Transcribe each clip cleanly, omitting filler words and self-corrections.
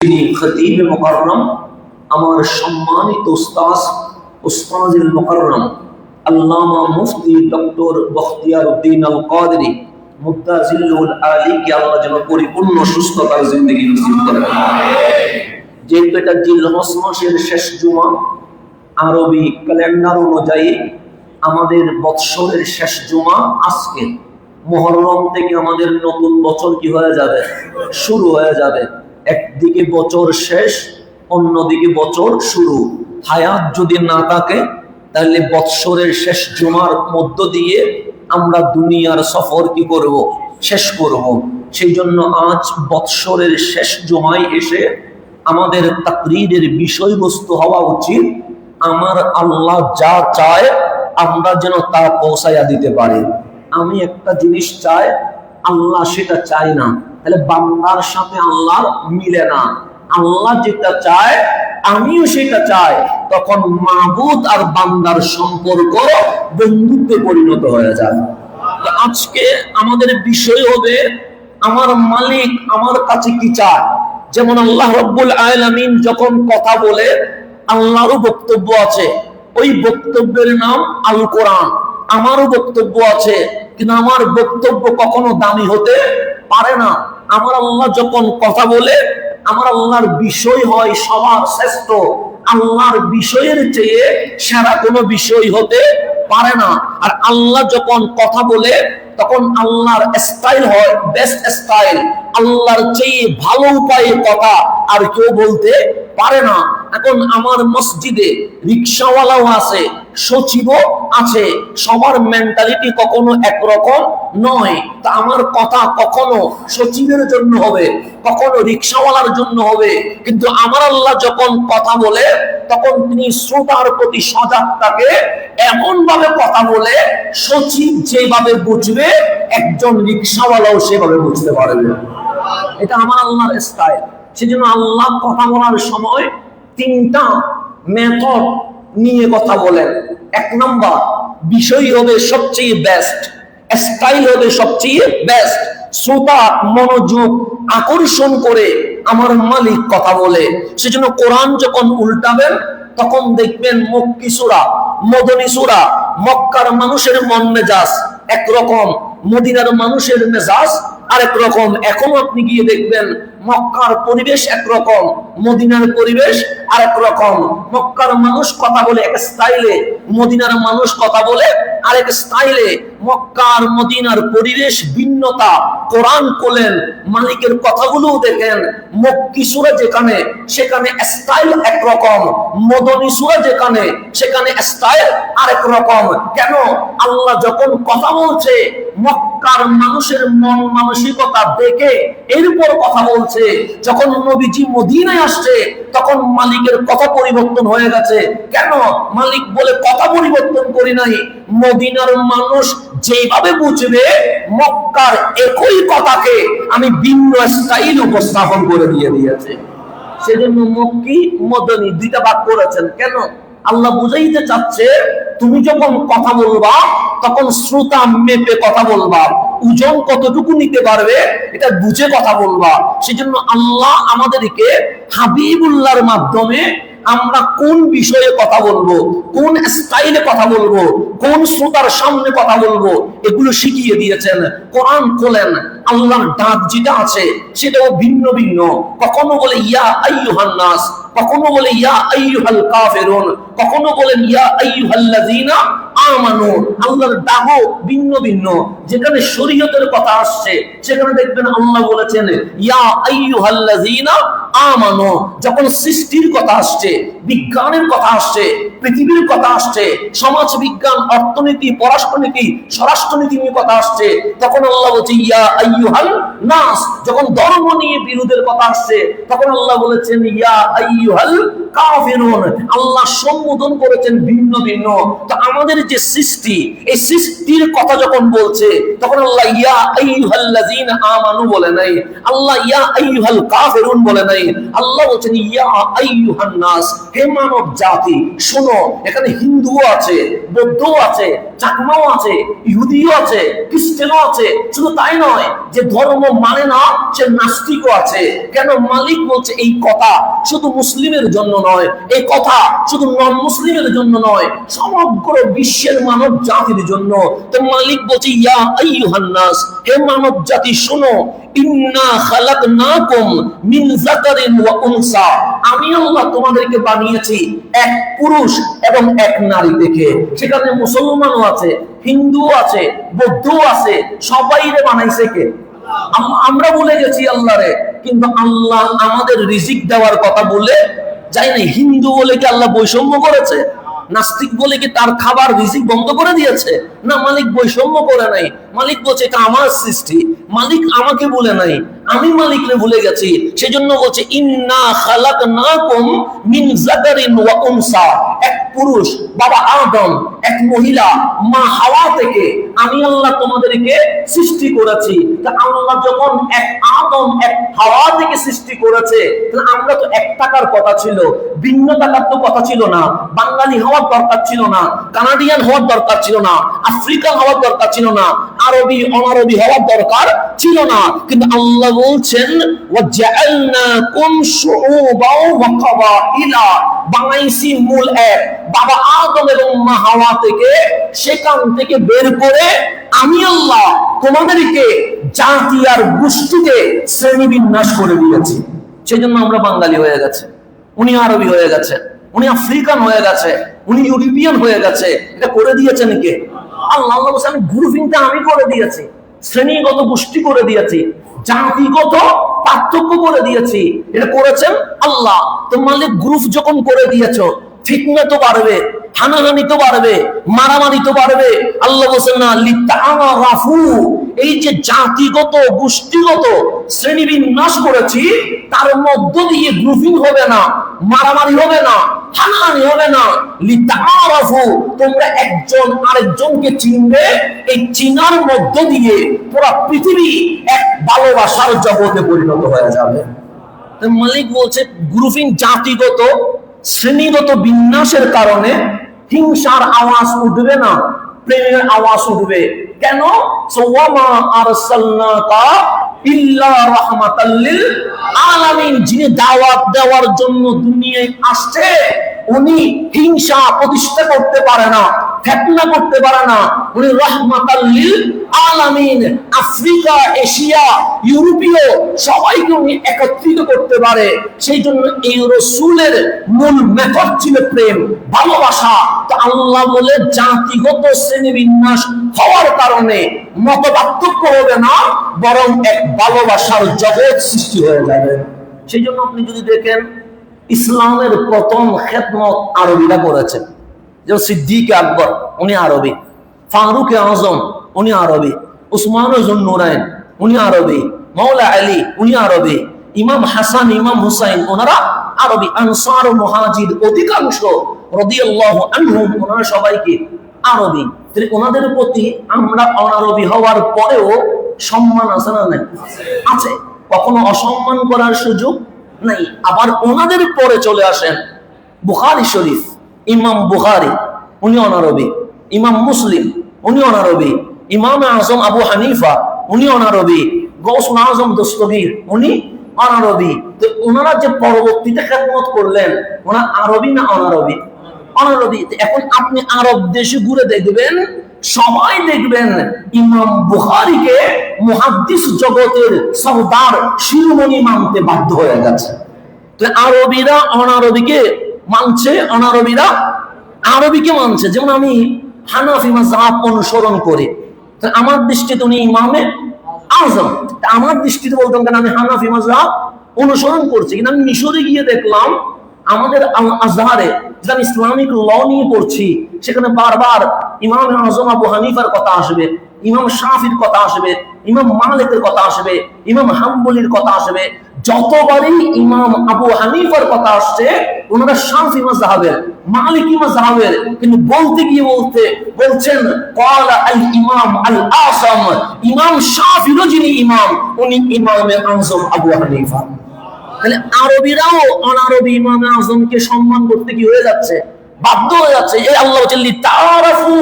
তিনি খতিব মুকাররম, আমার সম্মানিত উস্তাজুল মুকাররম আল্লামা মুফতি ডক্টর বখতিয়ার উদ্দিন আল কাদেরী মুত্তাজিলুল আলীকে আল্লাহ যেন পরিপূর্ণ সুস্থতার জিন্দেগি নসিব করেন। যেহেতু এটা জিলহজ মাসের শেষ জুমা, আরবি ক্যালেন্ডার অনুযায়ী আমাদের বৎসরের শেষ জুমা আজকে। মুহররম থেকে আমাদের নতুন বছর কি হয়ে যাবে, শুরু হয়ে যাবে। একদিকে বছর শেষ, অন্যদিকে বছর শুরু। হায়াত যদি না থাকে তাহলে বৎসরের শেষ জুমার মধ্য দিয়ে আমরা দুনিয়ার সফর কি করব, শেষ করব। সেই জন্য আজ বৎসরের শেষ জুমায় এসে আমাদের তাকরীরের বিষয়বস্তু হওয়া উচিত, আমার আল্লাহ যা চায় আমরা যেন তা পৌঁছাইয়া দিতে পারি। আমি একটা জিনিস চাই, আল্লাহ সেটা চায় না, তাহলে বান্দার সাথে আল্লাহর মিলে না। আল্লাহ যেটা চায় আমিও সেটা চাই, তখন মাবুদ আর বান্দার সম্পর্ক বন্ধুত্বে পরিণত হয়ে যায়। তো আজকে আমাদের বিষয় হবে আমার মালিক আমার কাছে কি চায়। যেমন আল্লাহ রাব্বুল আলামিন যখন কথা বলে আল্লাহরও বক্তব্য আছে, ওই বক্তব্যের নাম আল কোরআন। আমারও বক্তব্য আছে, কিন্তু আমার বক্তব্য কখনো দামি হতে পারে না। আমার আল্লাহ যখন কথা বলে আমার আল্লাহর বিষয় হয় সবার শ্রেষ্ঠ। আল্লাহর বিষয়ের চেয়ে সেরা কোনো বিষয় হতে পারে না। আর আল্লাহ যখন কথা বলে তখন আল্লাহর স্টাইল হয় বেস্ট স্টাইল। আল্লাহর চেয়ে ভালো উপায়ে কথা আর কেউ বলতে পারে না। এখন আমার মসজিদে রিকশাওয়ালাও আছে, সচিবও আছে, সবার মেন্টালিটি কখনো একরকম নয়। তা আমার কথা কখনো সচিবের জন্য হবে, কখনো রিকশাওয়ালার জন্য হবে, কিন্তু আমার আল্লাহ যখন কথা বলে তখন তিনি শ্রোতার প্রতি সজাগ থাকে। এমন ভাবে কথা বলে সচিব যেভাবে বুঝবে একজন রিকশাওয়ালাও সেভাবে বুঝতে পারবে। এটা আমার আল্লাহর স্টাইল। সেজন্য আল্লাহ কথা বলার সময় তিনটা মেথড নিয়ে কথা বলেন। এক নাম্বার, বিষয় হবে সবচেয়ে বেস্ট, স্টাইল হবে সবচেয়ে বেস্ট। শ্রোতা মনোযোগ আকর্ষণ করে আমার মালিক কথা বলে। সেজন্য কোরআন যখন উল্টাবেন তখন দেখবেন মক্কি সূরা, মদনী সূরা। মক্কার মানুষের মন মেজাজ একরকম, মদিনার মানুষের মেজাজ আরেক রকম। এখন আপনি গিয়ে দেখবেন মক্কার পরিবেশ একরকম, মদিনার পরিবেশ আরেক রকম। মক্কার মানুষ কথা বলে এক স্টাইলে, মদিনার মানুষ কথা বলে আরেক স্টাইলে। মক্কার মদিনার পরিবেশ ভিন্নতা। কোরআন খোলেন, মালিকের কথাগুলো দেখেন। মক্কি সূরা যেখানে সেখানে স্টাইল একরকম, মদনী সূরা যেখানে সেখানে স্টাইল আরেক রকম। কেন? আল্লাহ যখন কথা বলছে মক্কার মানুষের মন মানসিকতা দেখে এরপর কথা বলছে। যখন নবীজি মদিনায় আসছে তখন মালিকের কথা পরিবর্তন হয়ে গেছে। কেন? মালিক বলে কথা পরিবর্তন করি নাই, মদিনার মানুষ যেভাবে বুঝবে মক্কার একই কথাকে আমি ভিন্ন স্টাইল উপস্থাপন করে দিয়েছে। সেজন্য মক্কি মদনী দুইটা ভাগ করেছেন। কেন? আল্লাহ বুঝাইতে চাচ্ছে তুমি যখন কথা বলবা তখন শ্রোতা মেপে কথা বলবা, ওজন কতটুকু নিতে পারবে এটা বুঝে কথা বলবা। সেজন্য আল্লাহ আমাদেরকে হাবিবুল্লাহর মাধ্যমে আমরা কোন বিষয়ে কথা বলবো, কোন স্টাইলে কথা বলবো, কোন শ্রোতার সামনে কথা বলবো, এগুলো শিখিয়ে দিয়েছেন। কোরআন খোলেন, আল্লাহর ডাক যেটা আছে সেটাও ভিন্ন ভিন্ন। কখনো বলে ইয়া আইয়ুহান নাস, কখনো বলে ইয়া আইয়ুহাল কাফিরুন, কখনো বলেন ইয়া আইয়ুহাল্লাযীনা আমানু। আল্লাহর ডাকও ভিন্ন ভিন্ন। যেখানে শরীয়তের কথা আসছে সেখানে দেখবেন আল্লাহ বলেছেন ইয়া আইয়ুহাল্লাযীনা আমানু। যখন সৃষ্টির কথা আসছে, বিজ্ঞানের কথা আসছে, পৃথিবীর কথা আসছে, সমাজ বিজ্ঞান, অর্থনীতি, পররাষ্ট্রনীতি, স্বরাষ্ট্রনীতি নিয়ে কথা আসছে, তখন আল্লাহ বলছে ইয়া আইয়ুহান নাস। যখন ধর্ম নিয়ে বিরোধের কথা আসছে তখন আল্লাহ বলেছেন ইয়া আইয়ুহাল কাফিরুন। আল্লাহ সম্বোধন করেছেন ভিন্ন ভিন্ন। তো আমাদের যে সৃষ্টি, এই সৃষ্টির কথা যখন বলছে তখন আল্লাহ ইয়া আইয়ুহাল্লাযীনা আমানু বলে নাই, আল্লাহ ইয়া আইয়ুহাল কাফিরুন বলে নাই, আল্লাহ বলছেন ইয়া আইয়ুহান নাস, হে মানব জাতি শোনো। এখানে হিন্দুও আছে, বৌদ্ধও আছে, চাকমাও আছে, ইহুদিও আছে, খ্রিস্টানও আছে। শুধু তাই নয়, যে ধর্ম মানে না সে নাস্তিকও আছে। কেন? মালিক বলছে এই কথা শুধু মুসলিমের জন্য নয়, এই কথা শুধু নন মুসলিমের জন্য নয়, সমগ্র বিশ্বের মানব জাতির জন্য। তো মালিক বলছে ইয়া আইয়ুহান নাস, হে মানব জাতি শোনো, ইন্না খালাকনাকুম মিন যাকারিন ওয়া উনসা, আমি আল্লাহ তোমাদেরকে বানিয়েছি এক পুরুষ এবং এক নারী থেকে। সেখানে মুসলমানও আছে, হিন্দুও আছে, বৌদ্ধও আছে, সবাইরে বানাইছে কে? আমরা বলে গেছি আল্লাহরে, কিন্তু আল্লাহ আমাদের রিজিক দেওয়ার কথা বলে যাই নাই। হিন্দু বলে কি আল্লাহ বৈষম্য করেছে? নাস্তিক বলে কি তার খাবার রিজিক বন্ধ করে দিয়েছে? না, মালিক বৈষম্য করে নাই। মালিক বলছে এটা আমার সৃষ্টি, মালিক আমাকে বলে নাই, আমি মালিকরে ভুলে গেছি। সেজন্য বলছে ইন্না খালাকনাকুম মিন যাকারিন ওয়া উনসা, এক পুরুষ বাবা আদম, এক মহিলা মা হাওয়া থেকে আমি আল্লাহ তোমাদেরকে সৃষ্টি করেছি। তা আল্লাহ যখন এক আদম এক হাওয়া থেকে সৃষ্টি করেছে, তাহলে আমরা তো এক টাকার কথা ছিল, ভিন্ন টাকার তো কথা ছিল না, বাঙালি হওয়ার দরকার ছিল না, কানাডিয়ান হওয়ার দরকার ছিল না, আফ্রিকান হওয়ার দরকার ছিল না, আরবি অনারবি হওয়ার দরকার ছিল না। কিন্তু আল্লাহ বলছেন ওয়াজআলনাকুম শুউবাও ওয়া কাবাইলা, বানাইছি মূল এক বাবা আদম এবং মা হাওয়া থেকে। সেখান থেকে বের করে আমি আল্লাহ তোমাদেরকে জাতি আর গোষ্ঠীতে শ্রেণীবিন্যাস করে দিয়েছি। সেজন্য আমরা বাঙালি হয়ে গেছে, উনি আরবি হয়ে গেছে, উনি আফ্রিকান হয়ে গেছে, উনি ইউরোপিয়ান হয়ে গেছে। এটা করে দিয়েছেন কে? আল্লাহ। আল্লাহ বলছেন গ্রুপিংটা আমি করে দিয়েছি, শ্রেণীগত গোষ্ঠী করে দিয়েছি, জাতিগত পার্থক্য করে দিয়েছি। এটা করেছেন আল্লাহ। তো মালিক গ্রুপ যখন করে দিয়েছো, ফিতনা তো বাড়বে, হানাহানি তো বাড়বে, মারামারি তো বাড়বে। আল্লাহ বলছেন না লিতাআরাফু, এই যে জাতিগত গোষ্ঠীগত শ্রেণীবিন্যাস করেছি, তার মধ্য দিয়ে গ্রুপিং হবে না, মারামারি হবে না, হানাহানি হবে না। লিতাআরাফু, তোমরা একজন আরেকজনকে চিনবে, এই চিনার মধ্য দিয়ে পুরো পৃথিবী এক ভালোবাসার জগতে পরিণত হয়ে যাবে। মালিক বলছে গ্রুপিং জাতিগত শ্রেণীগত বিন্যাসের কারণে হিংসার আওয়াজ উঠবে না, প্রেমের আওয়াজ উঠবে। কেন? ওয়ামা আরসালনাকা ইল্লা রাহমাতাল লিল আলামিন, যিনি দাওয়াত দেওয়ার জন্য দুনিয়ায় আসছে, উনি হিংসা প্রতিষ্ঠা করতে পারে না, ফিতনা করতে পারে না। উনি রাহমাতাল লিল আলামিন, আফ্রিকা, এশিয়া, ইউরোপীয় সবাইকে উনি একত্রিত করতে পারে। সেই জন্য এই রাসূলের মূল মেথড ছিল প্রেম, ভালোবাসা। তো আল্লাহ বলে জাতিগত শ্রেণীবিন্যাস হওয়ার কারণে মত পার্থক্য হবে না, বরং এক ভালোবাসার জগৎ সৃষ্টি হয়ে যাবে। সেই জন্য আপনি যদি দেখেন ইসলামের প্রথম খেদমত আরবিরা করেছেন। যেমন সিদ্দিক আকবর উনি আরবি, ফারুক আজম উনি আরবি, উসমান জুন্নুরাইন উনি আরবি, মাওলা আলী উনি আরবি, ইমাম হাসান ইমাম হুসাইন ওনারা আরবি, আনসার ও মুহাজির অধিকাংশ রাদিয়াল্লাহু আনহুম ওনারা সবাইকে আরবি। তাহলে ওনাদের প্রতি আমরা অনারবি হওয়ার পরেও সম্মান আছে না নাই? আছে। কখনো অসম্মান করার সুযোগ নাই। আবার ওনাদের পরে চলে আসেন বুখারী শরীফ, ইমাম বুখারী উনি অনারবি, ইমাম মুসলিম উনি অনারবি, ইমাম আজম আবু হানিফা উনি অনারবি, গৌসুল আজম দস্তগীর উনি অনারবি। তো ওনারা যে পরবর্তীতে খেদমত করলেন, ওনারা আরবি না অনারবি? অনারবি। এখন আপনি আরব দেশে ঘুরে দেখবেন, সবাই দেখবেন ইমাম বুখারীকে মুহাদ্দিস জগতের সরদার শিরোমণি মানতে বাধ্য হয়ে গেছে। তো আরবিরা অনারবিকে মানছে, অনারবিরা আরবিকে মানছে। যেমন আমি হানাফি মাযহাব অনুসরণ করি, তো আমার দৃষ্টিতে উনি ইমামে আযম, আমার দৃষ্টিতে বলতাম কেন আমি হানাফি মাযহাব অনুসরণ করছি। কিন্তু আমি মিশরে গিয়ে দেখলাম আমাদের আল আজহারে যেটা আমি ইসলামিক ল নিয়ে পড়ছি, সেখানে বারবার ইমাম আজম আবু হানিফার কথা আসবে, ইমাম শাফির কথা আসবে, ইমাম মালিকের কথা আসবে, ইমাম হাম্বলির কথা আসবে, যতবারই ইমাম আবু হানিফার কথা আসছে ওনারা শাফি মাযহাবের, মালিকি মাযহাবের, কিন্তু বলতে গিয়ে বলছেন ক্বালা আল ইমাম আল আসাম, ইমাম শাফিরও যিনি ইমাম উনি ইমামে আযম আবু হানিফা। তাহলে আরবিরাও অনারবি ইমামে আযমকে সম্মান করতে কি হয়ে যাচ্ছে, বাধ্য হয়ে যাচ্ছে। এই আল্লাহ বলেন লিতারাফু,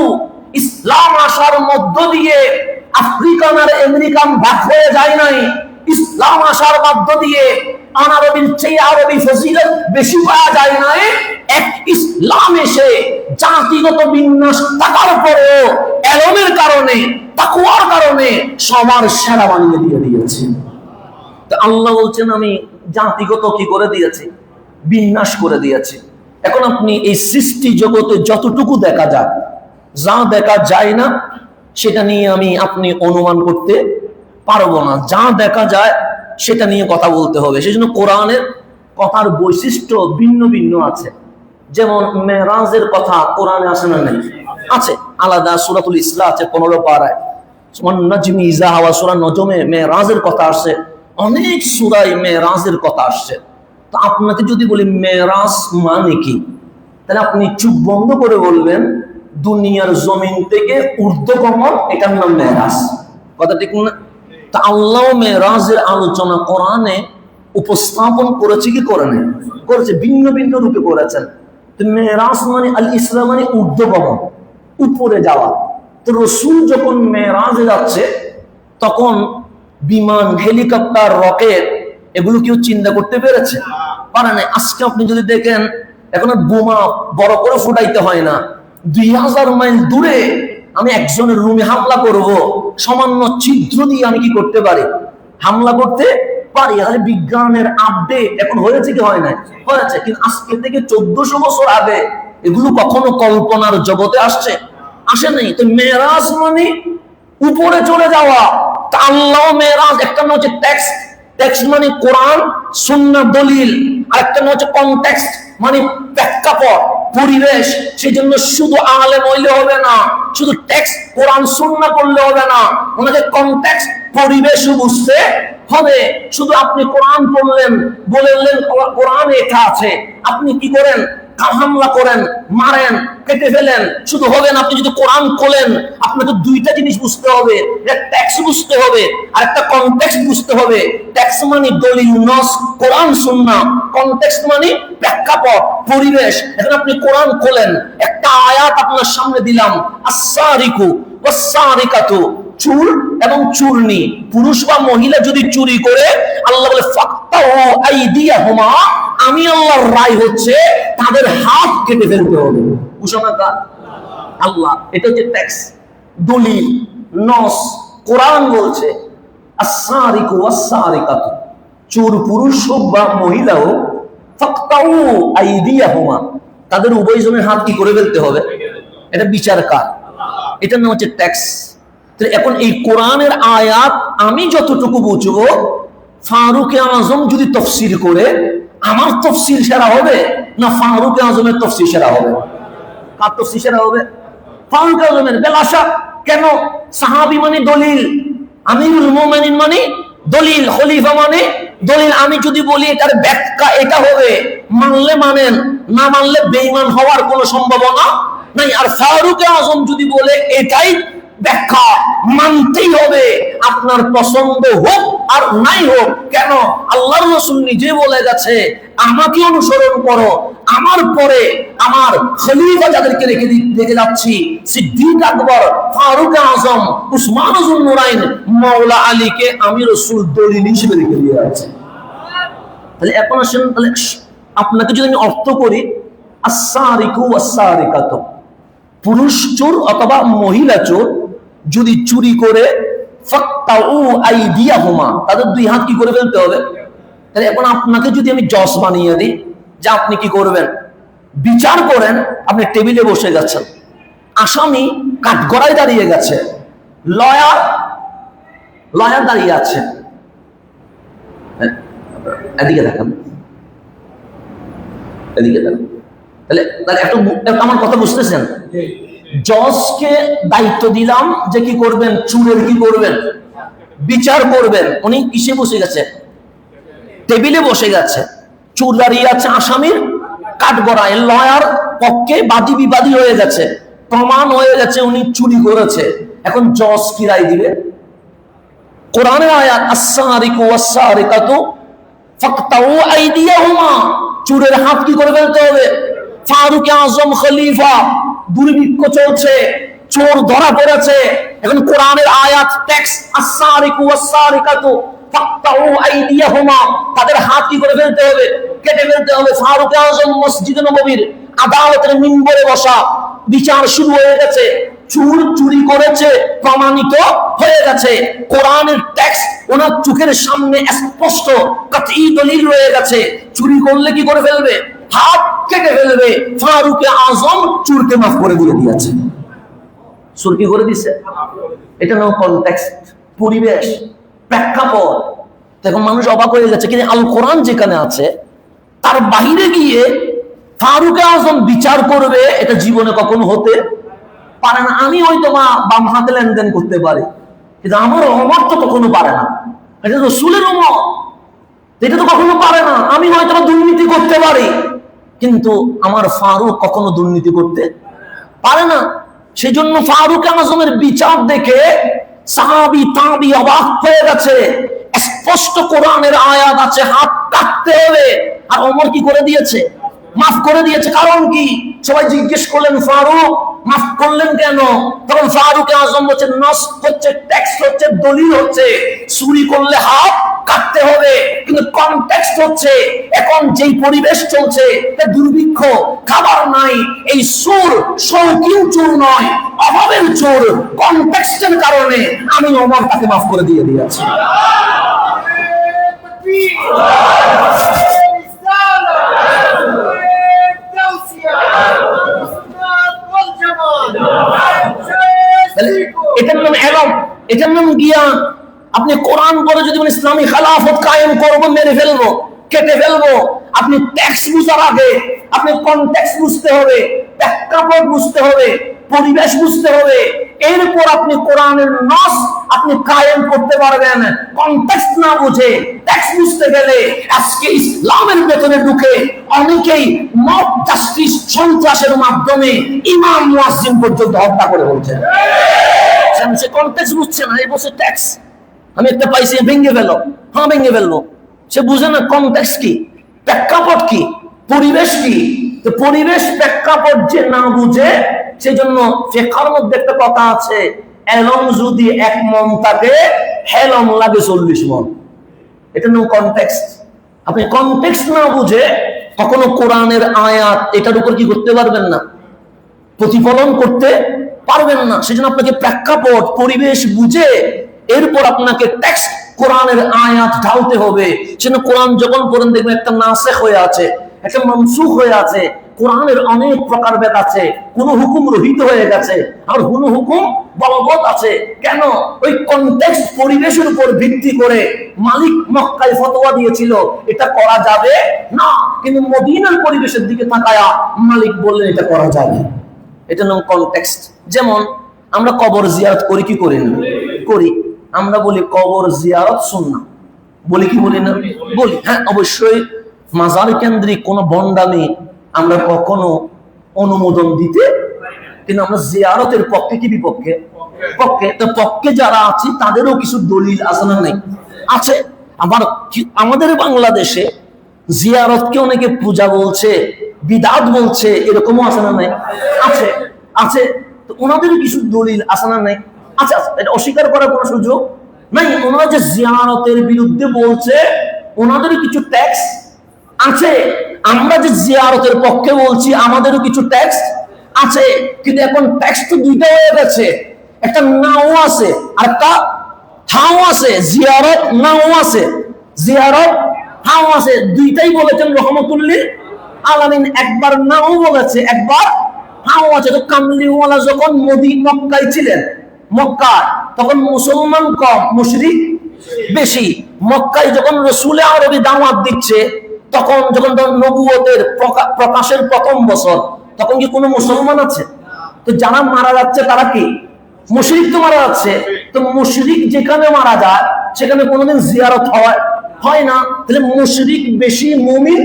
ইসলাম আসার মধ্য দিয়ে আফ্রিকান আর আমেরিকান ভাগ হয়ে যায় নাই, ইসলাম আসার মধ্য দিয়ে অনারবির চেয়ে আরবি ফজিলত বেশি পাওয়া যায় নাই। এক ইসলাম এসে জাতিগত বিন্যাস থাকার পরেও এলমের কারণে, তাকওয়ার কারণে সবার সেরা বানিয়ে দিয়ে দিয়েছে। তো আল্লাহ বলছেন আমি জাতিগত কি করে দিয়েছি, বিন্যাস করে দিয়েছি। এখন আপনি এই সৃষ্টি জগতে যতটুকু দেখা যায়, যা দেখা যায় না সেটা নিয়ে আপনি অনুমান করতে পারবো না, যা দেখা যায় সেটা নিয়ে কথা বলতে হবে। সেই জন্য কোরআনের কথার বৈশিষ্ট্য ভিন্ন ভিন্ন আছে। যেমন মেরাজের কথা কোরআনে আসে না? নাই, আছে। আলাদা সূরাতুল ইসরা আছে 15 পারায়, নাজমি ইযা হাওয়া সূরা নজমে মেরাজের কথা আসে, অনেক সূরায় মেরাজের কথা আসছে। তো আপনাকে যদি বলি মেরাজ মানে কি, তাহলে আপনি চুপ বন্ধ করে বলবেন দুনিয়ার জমিন থেকে ঊর্ধ্বগমন, এটার নাম মেরাজ। কথা ঠিক না? তা আল্লাহ মেরাজের আলোচনা কোরআনে উপস্থাপন করেছে কি করে নাই? করেছে, ভিন্ন ভিন্ন রূপে করেছেন। তো মেরাজ মানে আল ইসরা মানে ঊর্ধ্বগমন, উপরে যাওয়া। তো রাসূল যখন মেরাজে যাচ্ছে তখন বিমান, হেলিকপ্টার, রকেট এগুলো কেউ চিন্তা করতে পেরেছে? পারে না। আজকে আপনি যদি দেখেন এখন বোমা বড় করে ফুটাইতে হয় না, 2000 মাইল দূরে আমি একজনের রুমে হামলা করব, সামান্য ছিদ্র দিয়ে আমি কি করতে পারি, হামলা করতে পারি। তাহলে বিজ্ঞানের আপডেট এখন হয়েছে কি হয় না? হয়েছে। কিন্তু আজকে থেকে 1400 বছর আগে এগুলো কখনো কল্পনার জগতে আসছে? আসে নাই। তো মেরাজ মানে উপরে চলে যাওয়া। তা আল্লাহ মেরাজ, একটা না হচ্ছে টেক্সট, টেক্সট মানে কোরআন সুন্নাহ দলিল, আর একটা না হচ্ছে কনটেক্সট মানে প্রেক্ষাপট, পরিবেশ। সেই জন্য শুধু আলেম হইলে হবে না, শুধু টেক্সট কোরআন সুন্নাহ পড়লে হবে না, ওনাকে কনটেক্সট পরিবেশও বুঝতে হবে। শুধু আপনি কোরআন পড়লেন, বললেন কোরআনে এটা আছে, আপনি কি করেন, হামলা করেন, মারেন, কেটে ফেলেন, শুধু হবে না। আপনি যদি কোরআন খোলেন আপনাকে দুইটা জিনিস বুঝতে হবে, একটা টেক্সট বুঝতে হবে আর একটা কনটেক্সট বুঝতে হবে। টেক্সট মানে দলিল, নস, কোরআন সুন্নাহ, কনটেক্সট মানে প্রেক্ষাপট, পরিবেশ। এখন আপনি কোরআন খোলেন, একটা আয়াত আপনার সামনে দিলাম, আস-সারিকু ওয়াস-সারিকাতু, চুর এবং চূর্ণী, পুরুষ বা মহিলা যদি চুরি করে, আল্লাহ বলে ফাক্তাউ আইদিয়াহুমা, আমি আল্লাহর রায় হচ্ছে তাদের হাত কেটে ফেলতে হবে। ঘোষণাটা আল্লাহ। এটা হচ্ছে টেক্সট, দলিল, নস। কোরআন বলছে আস-সারিকু ওয়াস-সারিকাতু, চোর পুরুষ হোক বা মহিলা হোক, ফাক্তাউ আইদিয়াহুমা, তাদের উভয়জনের হাত কি করে ফেলতে হবে, এটা বিচার কার? এটার নাম হচ্ছে টেক্সট। এখন এই কোরআনের আয়াত আমি যতটুকু বুঝবো, ফারুক আজম যদি তফসির করে আমার তফসির সেরা হবে না ফারুক আজমের তফসির সেরা হবে? কার তফসির সেরা হবে? ফারুক আজমের। বেলাশা। কেন? সাহাবী মানে দলিল, আমিরুল মুমিনিন মানে দলিল, খলিফা মানে দলিল। আমি যদি বলি এটার ব্যাখ্যা এটা হবে, মানলে মানেন, না মানলে বেঈমান হওয়ার কোনো সম্ভাবনা নাই। আর ফারুক আজম যদি বলে এটাই ব্যাখ্যা, মানতেই হবে, আপনার পছন্দ হোক আর নাই হোক। কেন? আল্লাহর রাসূল নিজে বলে গেছে আমাকে অনুসরণ করো, আমার পরে আমার খলিফা যাদেরকে রেখে যাচ্ছি, সিদ্দিক আকবর, ফারুক আজম, উসমান যুন নুরাইন, মাওলা আলীকে আমি রাসূল দলিল হিসেবে রেখে দিয়ে যাচ্ছি। তাহলে এখন আসেন, তাহলে আপনাকে যদি আমি অর্থ করি, আস-সারিকু ওয়াস-সারিকাতু, পুরুষ চোর অথবা মহিলা চোর যদি চুরি করে, ফাক্তাউ আইদিয়াহুমা, তাদের দুই হাত কি করে ফেলতে হবে। তাহলে এখন আপনাকে যদি আমি জজ বানিয়ে দিই যে আপনি কি করবেন, বিচার করেন, আপনি টেবিলে বসে গেছেন, আসামি কাঠগড়ায় দাঁড়িয়ে গেছে, লয়ার দাঁড়িয়ে আছে, এদিকে দেখেন, এদিকে দেখেন। তাহলে একটু আমার কথা বুঝতেছেন? জজকে দায়িত্ব দিলাম যে কি করবেন, চুরের কি করবেন, বিচার করবেন। উনি কিসে বসে গেছে? টেবিলে বসে গেছে, চুর দাঁড়িয়ে আছে আসামির কাঠগড়ায়, লয়ার পক্ষে বাদী বিবাদী হয়ে গেছে, প্রমাণ হয়ে গেছে উনি চুরি করেছে। এখন জজ কি রায় দিবে? কোরআনের আয়াত, আস-সারিকু ওয়াস-সারিকাতু ফাকতাউ আইদিয়াহুমা, চোরের হাত কি করে ফেলতে হবে? ফারুক আজম খলিফা, দুর্ভিক্ষ চলছে, চোর ধরা পড়েছে, এখন কোরআনের আয়াত টেক্সট, আস-সারিকু ওয়াস-সারিকাতু ফাকতাউ আইদিয়াহুমা, তাদের হাত কি করে ফেলতে হবে? কেটে ফেলতে হবে। ফারুক আজম মসজিদে নববীর আদালতের মিম্বরে বসা, বিচার শুরু হয়ে গেছে, চোর চুরি করেছে প্রমাণিত হয়ে গেছে, কোরআনের টেক্সট ওনার চোখের সামনে স্পষ্ট কাতঈ দলিল রয়ে গেছে, চুরি করলে কি করে ফেলবে? হাত কেটে ফেলবে। ফারুক আজম চোরকে মাফ করে দিয়েছে। চোর কি করে দিছে? এটা নাও কনটেক্সট, পরিবেশ, প্রেক্ষাপট। তখন মানুষ অবাক হয়ে যাচ্ছে, কিন্তু আল কোরআন যেখানে আছে তার বাহিরে গিয়ে ফারুক আজম বিচার করবে, এটা জীবনে কখনো হতে পারে না। আমি হয়তো বাম হাতে লেনদেন করতে পারি, কিন্তু আমার ওমর তো কখনো পারে না। এটা রাসূলের উম্মত, এটা তো কখনো পারে না। আমি হয়তো দুর্নীতি করতে পারি, কিন্তু আমার ফারুক কখনো দুর্নীতি করতে পারে না। সেই জন্য ফারুক আজমের বিচার দেখে সাহাবী তাবী অবাক হয়ে গেছে। স্পষ্ট কোরআনের আয়াত আছে, হাত কাটতে হবে, আর ওমর কি করে দিয়েছে? মাফ করে দিয়েছে। কারণ কি? সবাই জিজ্ঞেস করলেন, ফারুক মাফ করলেন কেন? তখন ফারুক আজম হচ্ছে, নস হচ্ছে, টেক্সট হচ্ছে, দলিল হচ্ছে, চুরি করলে হাত কাটতে হবে, কিন্তু কনটেক্সট হচ্ছে এখন যেই পরিবেশ চলছে, দুর্ভিক্ষ, খাবার নাই, এই চোর শৌখিন চোর নয়, অভাবের চোর। কনটেক্সটের কারণে আমি ওমর তাকে মাফ করে দিয়েছি। এটার নাম এলম, এটার নাম জ্ঞান। আপনি কোরআন পড়ে যদি ইসলামী খেলাফত কায়েম করবো, মেরে ফেলবো, কেটে ফেলবো, আপনি টেক্সট বুঝার আগে আপনি কনটেক্সট বুঝতে হবে, প্রেক্ষাপট বুঝতে হবে, পরিবেশ বুঝতে হবে, এরপর আপনি কোরআনের নস আপনি কায়েম করতে পারবেন। কনটেক্সট না বুঝে টেক্সট বুঝতে গেলে আজকে ইসলামের ভেতরে ঢুকে অনেকেই মব জাস্টিস সন্ত্রাসের মাধ্যমে ইমাম মুয়াজ্জিন পর্যন্ত হত্যা করে বলছে। সে কনটেক্সট বুঝছে না, এই বসে টেক্সট আমি একটা পাইছি, ভেঙে ফেলো, হ্যাঁ ভেঙে ফেলবো। সে বুঝে না কনটেক্সট কি, প্রেক্ষাপট কি, পরিবেশ কি। তো পরিবেশ প্রেক্ষাপট যে না বুঝে, সেই জন্য ফিকহের মধ্যে একটা কথা আছে, এলম যদি 1 মন থাকে, হেলম লাগে 40 মন। এটা নাম কনটেক্সট। আপনি কনটেক্সট না বুঝে কখনো কোরআনের আয়াত এটার উপর কি করতে পারবেন না, প্রতিফলন করতে পারবেন না। সেজন্য আপনাকে প্রেক্ষাপট, পরিবেশ বুঝে এরপর আপনাকে টেক্সট, কোরআনের আয়াত ঢালতে হবে। সেজন্য কোরআন যখন পড়েন দেখবেন একটা নাসেখ হয়ে আছে, একটা মনসুখ হয়ে আছে। কোরআনের অনেক প্রকারভেদ আছে, কোন হুকুম রহিত হয়ে গেছে, আর কোন হুকুম বলবৎ আছে। কেন? ওই কনটেক্সট, পরিবেশের উপর ভিত্তি করে মালিক মক্কায় ফতোয়া দিয়েছিল এটা করা যাবে না, কিন্তু মদিনার পরিবেশের দিকে তাকায়া মালিক বললেন এটা করা যাবে। এটা নাম কনটেক্সট। যেমন আমরা কবর জিয়ারত করি কি করি না? করি। আমরা বলি কবর জিয়ারত সুন্নাহ, বলি কি বলি না? বলি। হ্যাঁ, অবশ্যই মাজার কেন্দ্রিক কোন ভণ্ডামি আমরা কখনো অনুমোদন দিতে, কিন্তু আমরা জিয়ারতের পক্ষে কি বিপক্ষে? পক্ষে। তো পক্ষে যারা আছি তাদেরও কিছু দলিল আছে না? নেই? আছে। আবার আমাদের বাংলাদেশে জিয়ারতকে অনেকে পূজা বলছে, বিদআত বলছে, এরকমও আছে না? নাই? আছে, আছে। তো ওনাদের কিছু দলিল আছে না? নাই? আচ্ছা, এটা অস্বীকার করার কোনো সুযোগ নাই। ওনারা যে জিয়ারতের বিরুদ্ধে বলছে, ওনাদের কিছু ট্যাক্স আছে। আমরা যে জিয়ারতের পক্ষে বলছি, আমাদেরও কিছু ট্যাক্স আছে। কিন্তু এখন ট্যাক্স তো দুইটা হয়ে গেছে, একটা নাও আছে আর একটা হাও আছে। জিয়ারত নাও আছে, জিয়ারত হাও আছে, দুইটাই বলেছেন রহমতুল্লিল আলামিন। একবার নাও বলেছে, একবার হাও আছে। তো কামলিওয়ালা যখন মক্কায় ছিলেন, মক্কা তখন মুসলমান কম, মুশরিক বেশি। মক্কায় যখন রাসূল আরবি দাওয়াত দিচ্ছে, তখন যখন নবুয়তের প্রকাশের প্রথম বছর, তখন কি কোনো মুসলমান আছে? তো যারা মারা যাচ্ছে তারা কি? মুশরিক তো মারা যাচ্ছে, তো মুশরিক যেখানে মারা যায় সেখানে কোনোদিন জিয়ারত হয় না। তাহলে মুশরিক বেশি, মুমিন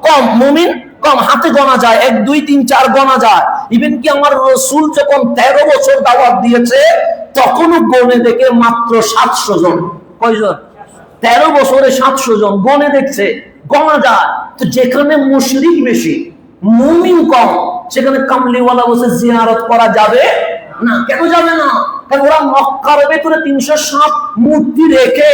কম। মুমিন কম, হাতে গোনা যায়, 1 2 3 4 গোনা যায়। ইভেন কি আমার রাসূল যখন 13 বছর দাওয়াত দিয়েছে তখনও গনে দেখে মাত্র 700 জন। কয়জন? 13 বছরে 700 জন গনে দেখছে, গোনা যায়। তো যেখানে মুশরিক বেশি, মুমিন কম, সেখানে কামলিওয়ালা বসে জিয়ারত করা যাবে না। কেন যাবে না? কারণ ওরা মক্কার ভেতরে 307 মূর্তি রেখে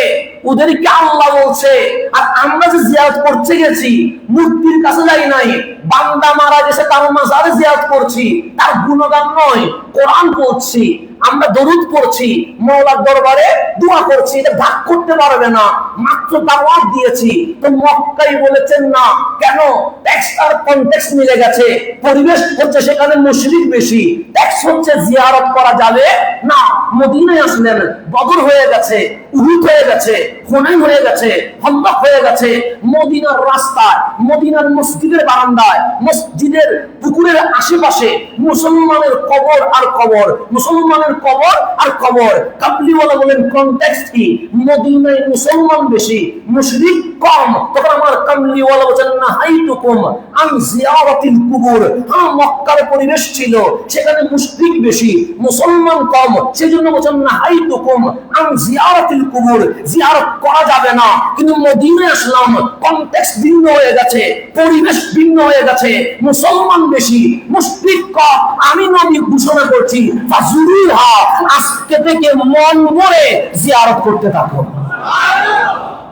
ওদেরকে আল্লাহ বলছে, আর আমরা যে জিয়ারত করতে গেছি মূর্তির কাছে যাই নাই, বান্দা মারা গেছে তার মাজারে জিয়ারত করছি, তার গুণগান নয়, কোরআন পড়ছি, আমরা দরুদ পড়ছি, মওলার দরবারে দোয়া করছি। এটা ভাগ করতে পারবে না, মাত্র দাওয়াত দিয়েছি। তো মক্কাই বলেছেন না কেন? টেক্সট আর কনটেক্সট মিলে গেছে। পরিবেশ হচ্ছে সেখানে মুশরিক বেশি, টেক্সট হচ্ছে জিয়ারত করা যাবে না। মদিনায় আসলেন, বদর হয়ে গেছে, উহুদ হয়ে গেছে, হুনাইন হয়ে গেছে, খন্দক হয়ে গেছে। মদিনার রাস্তায়, মদিনার মসজিদের বারান্দায়, মসজিদের পুকুরের আশেপাশে মুসলমানের কবর আর কবর, মুসলমানের কবর আর কবর। কাবলিওয়ালা বলেন কনটেক্সট কি? মদিনায় মুসলমান বেশি, মুশরিক কম। তখন আমার কাবলিওয়ালা বলেন না হাইতুকুম আন জিয়ারাতিল কুবুর। হ্যাঁ, মক্কার পরিবেশ ছিল, সেখানে মুশরিক বেশি, মুসলমান কম, সেজন্য বলেন না হাইতুকুম আন জিয়ারাতিল কুবুর। জিয়ারত করা যাবে না। কিন্তু মদিনায় আসলাম, কনটেক্সট ভিন্ন হয়ে গেছে, পরিবেশ ভিন্ন হয়ে গেছে, মুসলমান বেশি, মুশরিক কম। আমি নবী ঘোষণা করছি ফাজুরুহা, আজকে থেকে মন ভরে জিয়ারত করতে থাকো।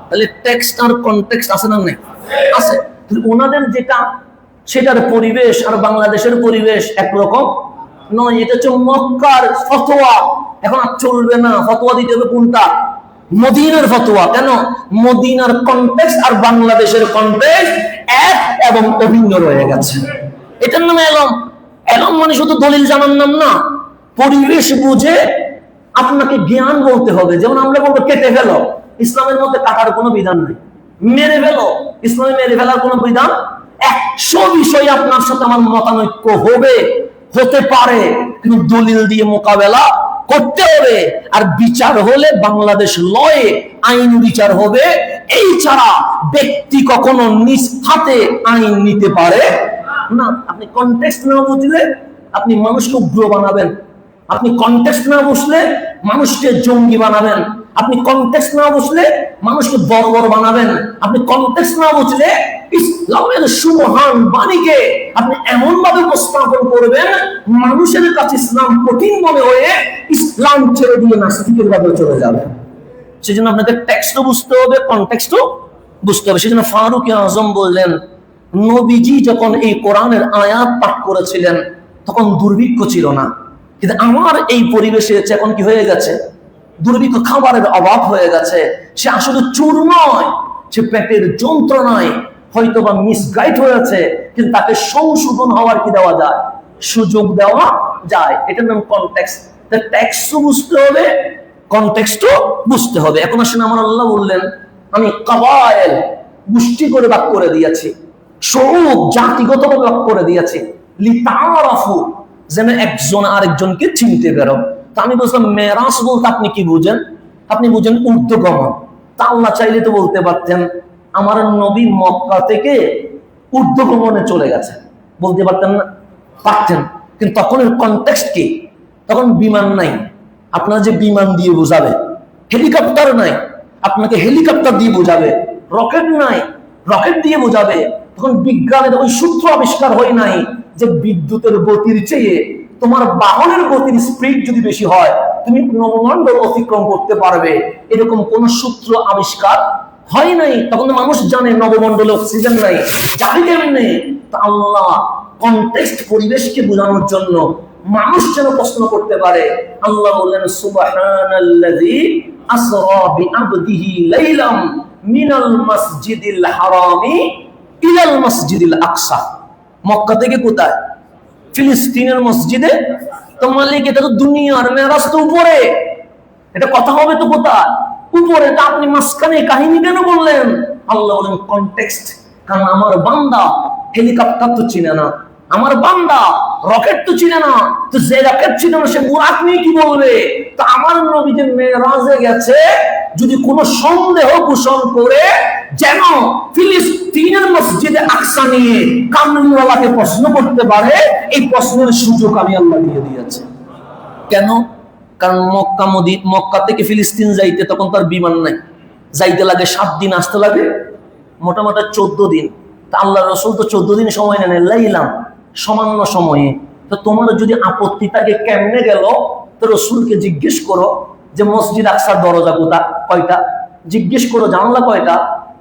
তাহলে টেক্সট আর কনটেক্সট আছে না? নাই, আছে। ওনাদের যেটা, সেটার পরিবেশ আর বাংলাদেশের পরিবেশ একরকম নয়। এটা হচ্ছে মক্কার ফতোয়া, এখন আর চলবে না। ফতোয়া দিতে হবে কোনটা? মদিনার ফতোয়া। কেন? মদিনার কনটেক্সট আর বাংলাদেশের কনটেক্সট এক এবং অভিন্ন রয়ে গেছে। এটার নামে এলম। এলম মানে শুধু দলিল জানার নাম না, পরিবেশ বুঝে আপনাকে জ্ঞান বলতে হবে। যেমন আমরা বলবো কেটে ফেলো, ইসলামের মধ্যে কাটার কোনো বিধান নেই। মেরে ফেলো, ইসলামে মেরে ফেলার কোনো বিধান। 100 বিষয় আপনার সাথে আমার মতানৈক্য হবে, হতে পারে, কিন্তু দলিল দিয়ে মোকাবেলা করতে হবে। আর বিচার হলে বাংলাদেশ লয়ে আইন বিচার হবে। এই ছাড়া ব্যক্তি কখনো নিজ হাতে আইন নিতে পারে না। আপনি কনটেক্সট না বুঝলে আপনি মানুষকে উগ্র বানাবেন, আপনি কনটেক্সট না বুঝলে মানুষকে জঙ্গি বানাবেন, আপনি কনটেক্সট না বুঝলে মানুষকে বর্বর বানাবেন, আপনি কনটেক্সট না বুঝলে ইসলামের সুমহান বাণীকে আপনি এমন ভাবে উপস্থাপন করবেন মানুষের কাছে ইসলাম কঠিন মনে হয়ে ইসলাম ছেড়ে দিয়ে নাস্তিকের ভাবে চলে যাবে। সেজন্য আপনাকে টেক্সটও বুঝতে হবে, কনটেক্সটও বুঝতে হবে। সেজন্য ফারুক আজম বললেন, নবীজি যখন এই কোরআনের আয়াত পাঠ করেছিলেন তখন দুর্ভিক্ষ ছিল না, কিন্তু আমার এই পরিবেশে এখন কি হয়ে গেছে? দুর্ভিক্ষ, খাবারের অভাব হয়ে গেছে। সে আসলে চোর নয়, সে পেটের যন্ত্রণায় হয়তো বা মিসগাইড হয়েছে, কিন্তু তাকে সংশোধন হওয়ার কি দেওয়া যায়? সুযোগ দেওয়া যায়। এটার নাম কনটেক্সট। টেক্সটও বুঝতে হবে, কনটেক্সটও বুঝতে হবে। এখন আসলে আমার আল্লাহ বললেন, আমি কাবায়েল গোষ্ঠী করে ভাগ করে দিয়েছি, শৌক জাতিগত ভাগ করে দিয়েছি, লিতারাফু, যেন একজন আরেকজনকে চিনতে পারো। তা আমি বলছিলাম মেরাজ বলতে আপনি কি বুঝেন? আপনি বুঝেন ঊর্ধ্বগমন। তা আল্লাহ চাইলে তো বলতে পারতেন আমার নবী মক্কা থেকে ঊর্ধ্বগমনে চলে গেছে, বলতে পারতেন না? পারতেন। কিন্তু তখনের কনটেক্সট কি? তখন বিমান নাই, আপনার যে বিমান দিয়ে বোঝাবে, হেলিকপ্টার নাই, আপনাকে হেলিকপ্টার দিয়ে বোঝাবে, রকেট নাই, রকেট দিয়ে বোঝাবে। তখন বিজ্ঞানের ওই সূত্র আবিষ্কার হয় নাই যে বিদ্যুতের গতির চেয়ে তোমার বাহনের গতির স্পিড যদি বেশি হয় তুমি নবমণ্ডল অতিক্রম করতে পারবে, এরকম কোন সূত্র আবিষ্কার হয় নাই। তখন মানুষ জানে নবমণ্ডলে অক্সিজেন নাই, যাবে কেমনে? আল্লাহ কনটেক্সট, পরিবেশকে বোঝানোর জন্য মানুষ যেন প্রশ্ন করতে পারে, আল্লাহ বললেন সুবহানাল্লাযী আসরা বিআবদিহি লাইলাম মিনাল মাসজিদিল হারামি ইলাল মাসজিদিল আকসা। মক্কা থেকে কোথায়? ফিলিস্তিনের মসজিদে। তো মালিক, এটা তো দুনিয়ার মেরাজ, তো উপরে, এটা কথা হবে তো কোথায়? উপরে। তা আপনি মাঝখানে কাহিনী কেন বললেন? আল্লাহ বলেন কনটেক্সট, কারণ আমার বান্দা হেলিকপ্টার তো চিনে না, আমার বান্দা রকেট তো চিনে না, তো যে রকেট চিনে না সে বুরাক নিয়ে কি বলবে? তো আমার নবী যে মেরাজে গেছে, যদি কোনো সন্দেহ পোষণ করে যেন ফিলিস্তিনের মসজিদে আকসা নিয়ে কামরুল্লাহকে প্রশ্ন করতে পারে, এই প্রশ্নের সুযোগ আমি আল্লাহ দিয়ে দিয়েছি। কেন? কারণ মক্কা থেকে ফিলিস্তিন যাইতে তখন তার বিমান নাই, যাইতে লাগে 7 দিন, আসতে লাগে মোটামুটি 14 দিন। তা আল্লাহ রসুল তো 14 দিন সময় নেন, লাইলাম সামান্য সময়ে। তো তোমার যদি আপত্তি থাকে কেমনে গেল, তো রসুলকে জিজ্ঞেস করো যে মসজিদ আকসার দরজা কয়টা, জিজ্ঞেস করো জানলা কয়টা,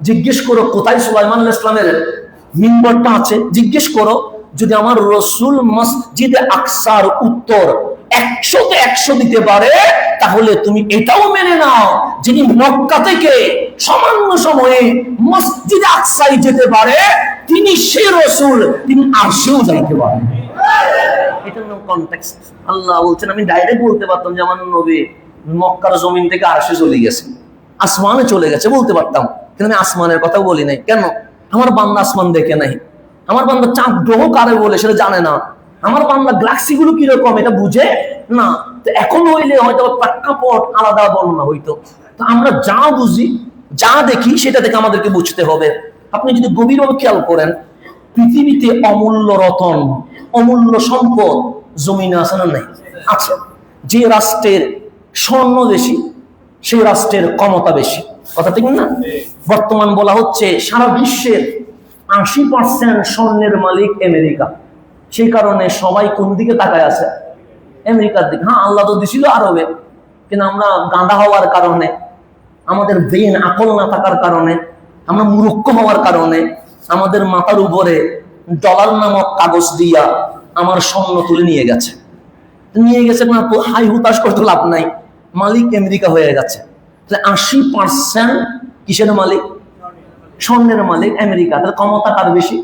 জিজ্ঞেস করো কোথায় সুলাইমান আলাইহিস সালামের মিম্বরটা আছে, জিজ্ঞেস করো। যদি আমার রসুল মসজিদে আকসার উত্তর 100-তে 100 দিতে পারে, তাহলে তুমি এটাও মেনে নাও যিনি মক্কা থেকে সামান্য সময়ে মসজিদে আকসায় যেতে পারে, তিনি সে রসুল, তিনি আরশেও যাইতে পারেন। এটার নাম কনটেক্সট। আল্লাহ বলছেন আমি ডাইরেক্ট বলতে পারতাম যে আমার নবী মক্কার জমিন থেকে আরশে চলে গেছে, আসমানে চলে গেছে, বলতে পারতাম, কিন্তু আমি আসমানের কথা বলি নাই। কেন? আমার বান্দা আসমান দেখে নাই, আমার বান্দা চাঁদ গ্রহ কারে বলে সেটা জানে না, আমার বান্দা গ্যালাক্সি গুলো কিরকম এটা বুঝে না। তো এখন হইলে হয়তো প্রেক্ষাপট আলাদা বর্ণনা হইতো। তো আমরা যা বুঝি, যা দেখি, সেটা থেকে আমাদেরকে বুঝতে হবে। আপনি যদি গভীরভাবে খেয়াল করেন, পৃথিবীতে অমূল্য রতন, অমূল্য সম্পদ জমিনে আছে না নাই? আছে। যে রাষ্ট্রের স্বর্ণ বেশি, সেই রাষ্ট্রের ক্ষমতা বেশি, কথা ঠিক না? বর্তমান বলা হচ্ছে সারা বিশ্বের 80% স্বর্ণের মালিক আমেরিকা। সেই কারণে সবাই কোন দিকে তাকায় আছে? আমেরিকার দিকে। হ্যাঁ, আল্লাহ তো দিছিল আরবে, কিন্তু আমরা গাঁদা হওয়ার কারণে, আমাদের ব্রেন আকল না থাকার কারণে, আমরা মূর্খ হওয়ার কারণে আমাদের মাথার উপরে ডলার নামক কাগজ দিয়া আমার স্বর্ণ তুলে নিয়ে গেছে। না, তো হাই হুতাশ করতে লাভ নাই, মালিক আমেরিকা হয়ে গেছে। 80% কিসের মালিক? স্বর্ণের মালিক আমেরিকা। তাহলে ক্ষমতা কার বেশি?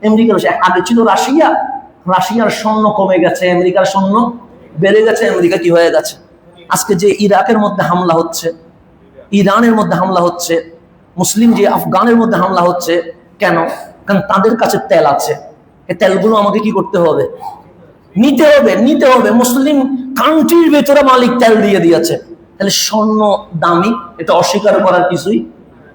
আমেরিকার বেশি। আগে ছিল রাশিয়া, রাশিয়ার স্বর্ণ কমে গেছে, আমেরিকার স্বর্ণ বেড়ে গেছে, আমেরিকা কি হয়ে গেছে? আজকে যে ইরাকের মধ্যে হামলা হচ্ছে, ইরানের মধ্যে হামলা হচ্ছে, মুসলিম যে আফগানের মধ্যে হামলা হচ্ছে, কেন? কারণ তাদের কাছে তেল আছে। এই তেলগুলো আমাকে কি করতে হবে? নিতে হবে, নিতে হবে। মুসলিম কান্ট্রির ভেতরে মালিক তেল দিয়ে দিয়েছে। তাহলে স্বর্ণ দামি, এটা অস্বীকার করার কিছুই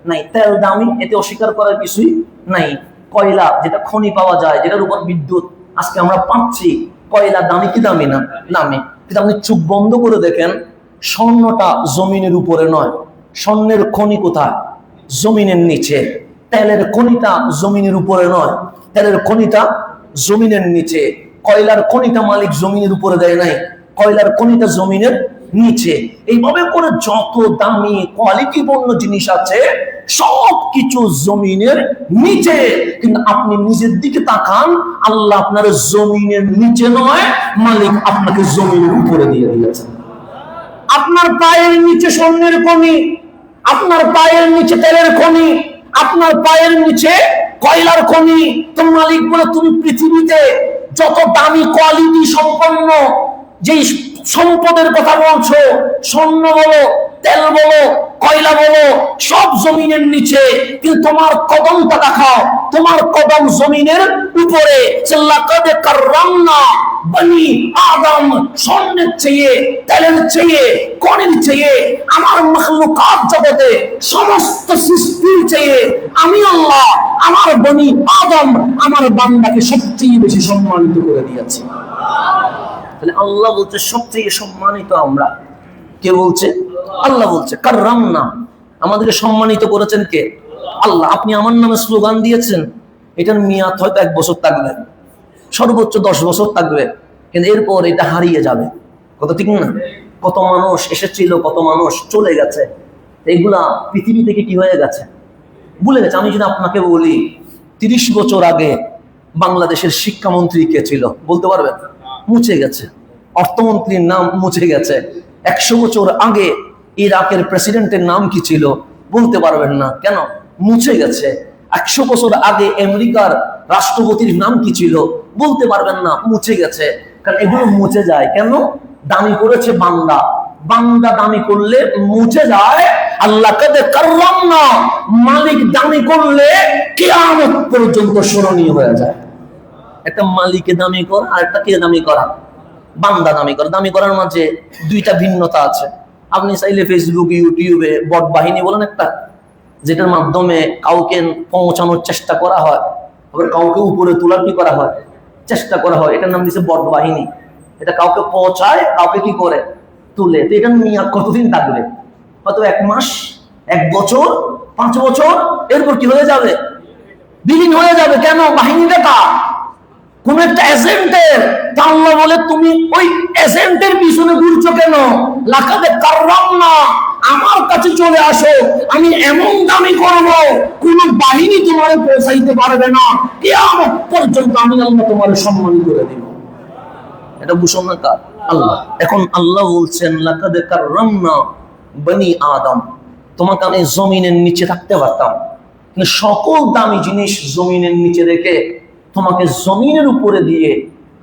নাই। তেল দামি, এতে অস্বীকার করার কিছুই নাই। কয়লা, যেটা খনি পাওয়া যায়, যেটার উপর বিদ্যুৎ আজকে আমরা পাচ্ছি, কয়লা দামি কি দামি না? দামি। কিন্তু আপনি চোখ বন্ধ করে দেখেন, স্বর্ণটা জমিনের উপরে নয়, স্বর্ণের খনি কোথায়? জমিনের নিচে। তেলের খনিটা জমিনের উপরে নয়, তেলের খনিটা জমিনের নিচে। কয়লার খনিটা মালিক জমিনের উপরে দেয় নাই, কয়লার খনিটা জমিনের নিচে। এইভাবে করে যত দামি কোয়ালিটিপূর্ণ জিনিস আছে সব কিছু জমিনের নিচে। কিন্তু আপনি নিজের দিকে তাকান, আল্লাহ আপনার জমিনের নিচে নয়, মালিক আপনাকে জমিনের উপরে দিয়ে দিয়েছেন। আপনার পায়ের নিচে স্বর্ণের খনি, আপনার পায়ের নিচে তেলের খনি, আপনার পায়ের নিচে কয়লার খনি। তো মালিক বলে তুমি পৃথিবীতে যত দামি কোয়ালিটি সম্পন্ন যেই সম্পদের কথা বলছো, স্বর্ণ বলো, তেল বলো, কয়লা বলো, সব জমিনের নিচে, কিন্তু তোমার কদমটা দেখাও, তোমার কদম জমিনের উপরে। লাকাদ কাররামনা বনি আদম, স্বর্ণের চেয়ে, তেলের চেয়ে, কণের চেয়ে, আমার মাখলুকাত জগতে সমস্ত সৃষ্টির চেয়ে আমি আল্লাহ আমার বনি আদম, আমার বান্দাকে সবচেয়ে বেশি সম্মানিত করে দিয়েছি। তাহলে আল্লাহ বলছে সবচেয়ে সম্মানিত আমরা। কে বলছে? আল্লাহ বলছে কাররামনা, আমাদেরকে সম্মানিত করেছেন কে? আল্লাহ। আপনি আমার নামে স্লোগান দিয়েছেন, এটার মেয়াদ হয়তো 1 বছর থাকবে, সর্বোচ্চ 10 বছর থাকবে, কিন্তু এরপর এটা হারিয়ে যাবে, কত ঠিক না? কত মানুষ এসেছিল, কত মানুষ চলে গেছে, এইগুলা পৃথিবী থেকে কি হয়ে গেছে? ভুলে গেছে। আমি যদি আপনাকে বলি 30 বছর আগে বাংলাদেশের শিক্ষামন্ত্রী কে ছিল, বলতে পারবেন? মুছে গেছে। অর্থমন্ত্রীর নাম মুছে গেছে। 100 বছর আগে ইরাকের প্রেসিডেন্টের নাম কি ছিল, বলতে পারবেন না। কেন? মুছে গেছে। 100 বছর আগে আমেরিকার রাষ্ট্রপতির নাম কি ছিল, বলতে পারবেন না, মুছে গেছে। কারণ এগুলো মুছে যায় কেন? দামি করেছে বান্দা, বান্দা দামি করলে মুছে যায়। আল্লাহ কাদে কাররামনা, মালিক দামি করলে কিয়ামত পর্যন্ত স্মরণীয় হয়ে যায়। একটা মালিকে দামি করা আর একটা কে দামি করা, বান্দা দামি করা। দামি করার মাঝে দুইটা ভিন্নতা আছে। আপনি চাইলে ফেসবুক ইউটিউবে বট বাহিনী বলেন একটা, যেটার মাধ্যমে কাউকে পৌঁছানোর চেষ্টা করা হয়, আবার কাউকে উপরে তোলার কি করা হয়, চেষ্টা করা হয়, এটার নাম দিচ্ছে বট বাহিনী। এটা কাউকে পৌঁছায়, কাউকে কি করে, তুলে। তো এটা নিয়ে কতদিন থাকবে? হয়তো 1 মাস, 1 বছর, 5 বছর, এরপর কি হয়ে যাবে, বিলীন হয়ে যাবে। কেন? বাহিনীটা কার? কোন একটা এজেন্টের। আল্লাহ বলে তুমি ওই এজেন্টের পিছনে ঘুরছো কেন? লাকাদে কাররামনা, আমার কাছে চলে আসো, আমি এমন দামি করব কোন বাহিনী তোমারে পৌঁছাইতে পারবে না, কিয়ামত পর্যন্ত আমি আল্লাহ তোমারে সম্মান করে দিব। এটা ঘোষণা কার? আল্লাহ। এখন আল্লাহ বলছেন লাকাদে কাররামনা বনি আদম, তোমাকে আমি জমিনের নিচে রাখতে পারতাম, কিন্তু সকল দামি জিনিস জমিনের নিচে রেখে তোমাকে জমিনের উপরে দিয়ে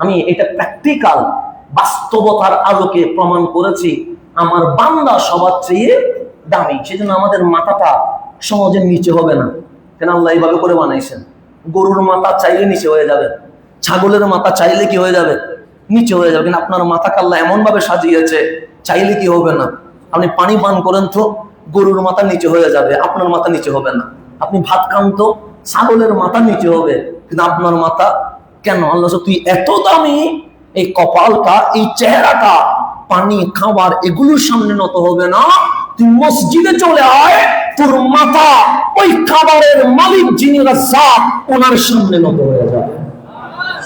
আমি এটা প্র্যাকটিক্যাল বাস্তবতার আলোকে প্রমাণ করেছি আমার বান্দা সবার চেয়ে দামি। সেজন্য আমাদের মাথাটা সমাজের নিচে হবে না। কেন? আল্লাহ এইভাবে করে বানাইছেন। গরুর মাথা চাইলে নিচে হয়ে যাবে, ছাগলের মাথা চাইলে কি হয়ে যাবে, নিচে হয়ে যাবে। কিন্তু আপনার মাথাকে আল্লাহ এমন ভাবে সাজিয়েছে, চাইলে কি হবে না। আপনি পানি পান করেন তো গরুর মাথা নিচে হয়ে যাবে, আপনার মাথা নিচে হবে না। আপনি ভাত খান তো ছাগলের মাথা নিচে হবে, কিন্তু আপনার মাথা কেন? আল্লাহ তুই এত দামি, এই কপালটা, এই চেহারাটা পানি খাবার এগুলোর সামনে নত হবে না। তুই মসজিদে চলে আয়, তোর মাথা ওই খাবারের মালিক যিনি রাজ্জাক ওনার সামনে নত হয়ে যাবে।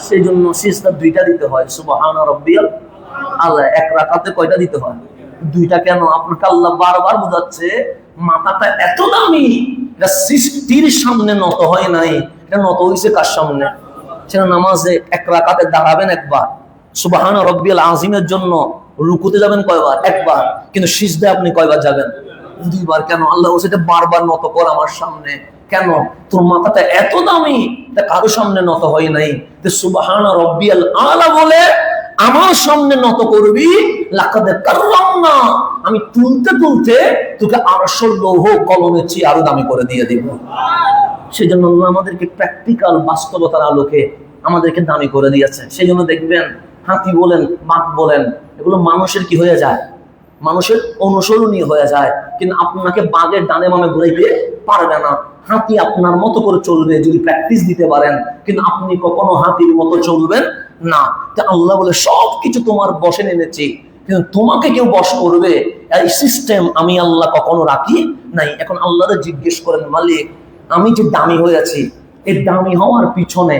সেই জন্য সিজদা 2টা দিতে হয়। সুবহানা রাব্বিয়াল আলা। 1 রাকাতে কয়টা দিতে হয়? 2টা। কেন? আপনাকে আল্লাহ বারবার বোঝাচ্ছে মাথাটা এত দামি, এটা সৃষ্টির সামনে নত হয় নাই, এটা নত হয়েছে কার সামনে? সেটা নামাজে 1 রাকাতে দাঁড়াবেন একবার, সুবহানা রাব্বিয়াল আযীমের জন্য রুকুতে যাবেন কয়বার? একবার। কিন্তু সিজদায় আপনি কয়বার যাবেন? 2বার। কেন? আল্লাহ বলছে এটা বারবার নত কর আমার সামনে। কেন? তোর মাথাটা এত দামি, এটা কারো সামনে নত হয় নাই। তো সুবহানা রাব্বিয়াল আলা বলে আমার সামনে নত করবি, লাকাদে কাররামনা, আমি তুলতে তুলতে তোকে আরশের লৌহ কলমের চেয়ে আরো দামি করে দিয়ে দিব। সেজন্য আল্লাহ আমাদেরকে প্র্যাকটিক্যাল বাস্তবতার আলোকে আমাদেরকে দামি করে দিয়েছে। সেই জন্য দেখবেন হাতি বলেন, বাঘ বলেন, এগুলো মানুষের কি হয়ে যায়, মানুষের অনুসরণীয় হয়ে যায়। কিন্তু আপনাকে বাঘের ডানে বামে ঘুরাইতে পারবে না। হাতি আপনার মতো করে চলবে যদি প্র্যাকটিস দিতে পারেন, কিন্তু আপনি কখনো হাতির মতো চলবেন না। তো আল্লাহ বলে সবকিছু তোমার বশে এনেছি, কিন্তু তোমাকে কেউ বশ করবে এই সিস্টেম আমি আল্লাহ কখনো রাখি নাই। এখন আল্লাহরে জিজ্ঞেস করেন, মালিক আমি যে দামি হয়েছি, এই দামি হওয়ার পিছনে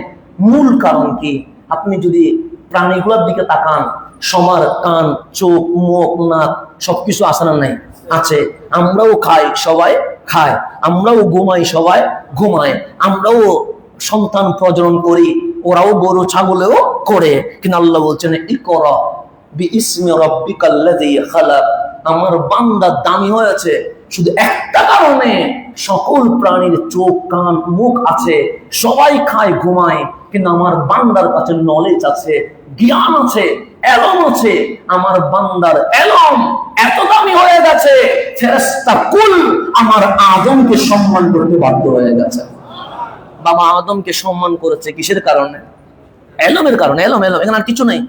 মূল কারণ কি? আপনি যদি প্রাণীগুলোর দিকে তাকান, সবার কান, চোখ, মুখ, নাক সবকিছু আছে না নাই? আছে। আমরাও খাই, সবাই খায়। আমরাও ঘুমাই, সবাই ঘুমায়। আমরাও সন্তান প্রজনন করি, ওরাও গরু ছাগলেও করে। কিন্তু আল্লাহ বলছেন ইকরা বিইসমি রাব্বিকাল্লাযী খালাক। আমার বান্দা দামি হয়েছে শুধু একটা কারণে, সকল প্রাণীর চোখ, কান, মুখ আছে, সবাই খায়, ঘুমায়, কিন্তু আমার বান্দার কাছে নলেজ আছে, জ্ঞান আছে, এলম আছে। আমার বান্দার এলম এত দামি হয়ে গেছে, ফেরেশতা কুল আমার আদমকে সম্মান করতে বাধ্য হয়ে গেছে। বাবা আদমকে সম্মান করেছে কিসের কারণে? এলমের কারণে। এলম, এলম, এখানে আর কিছু নেই।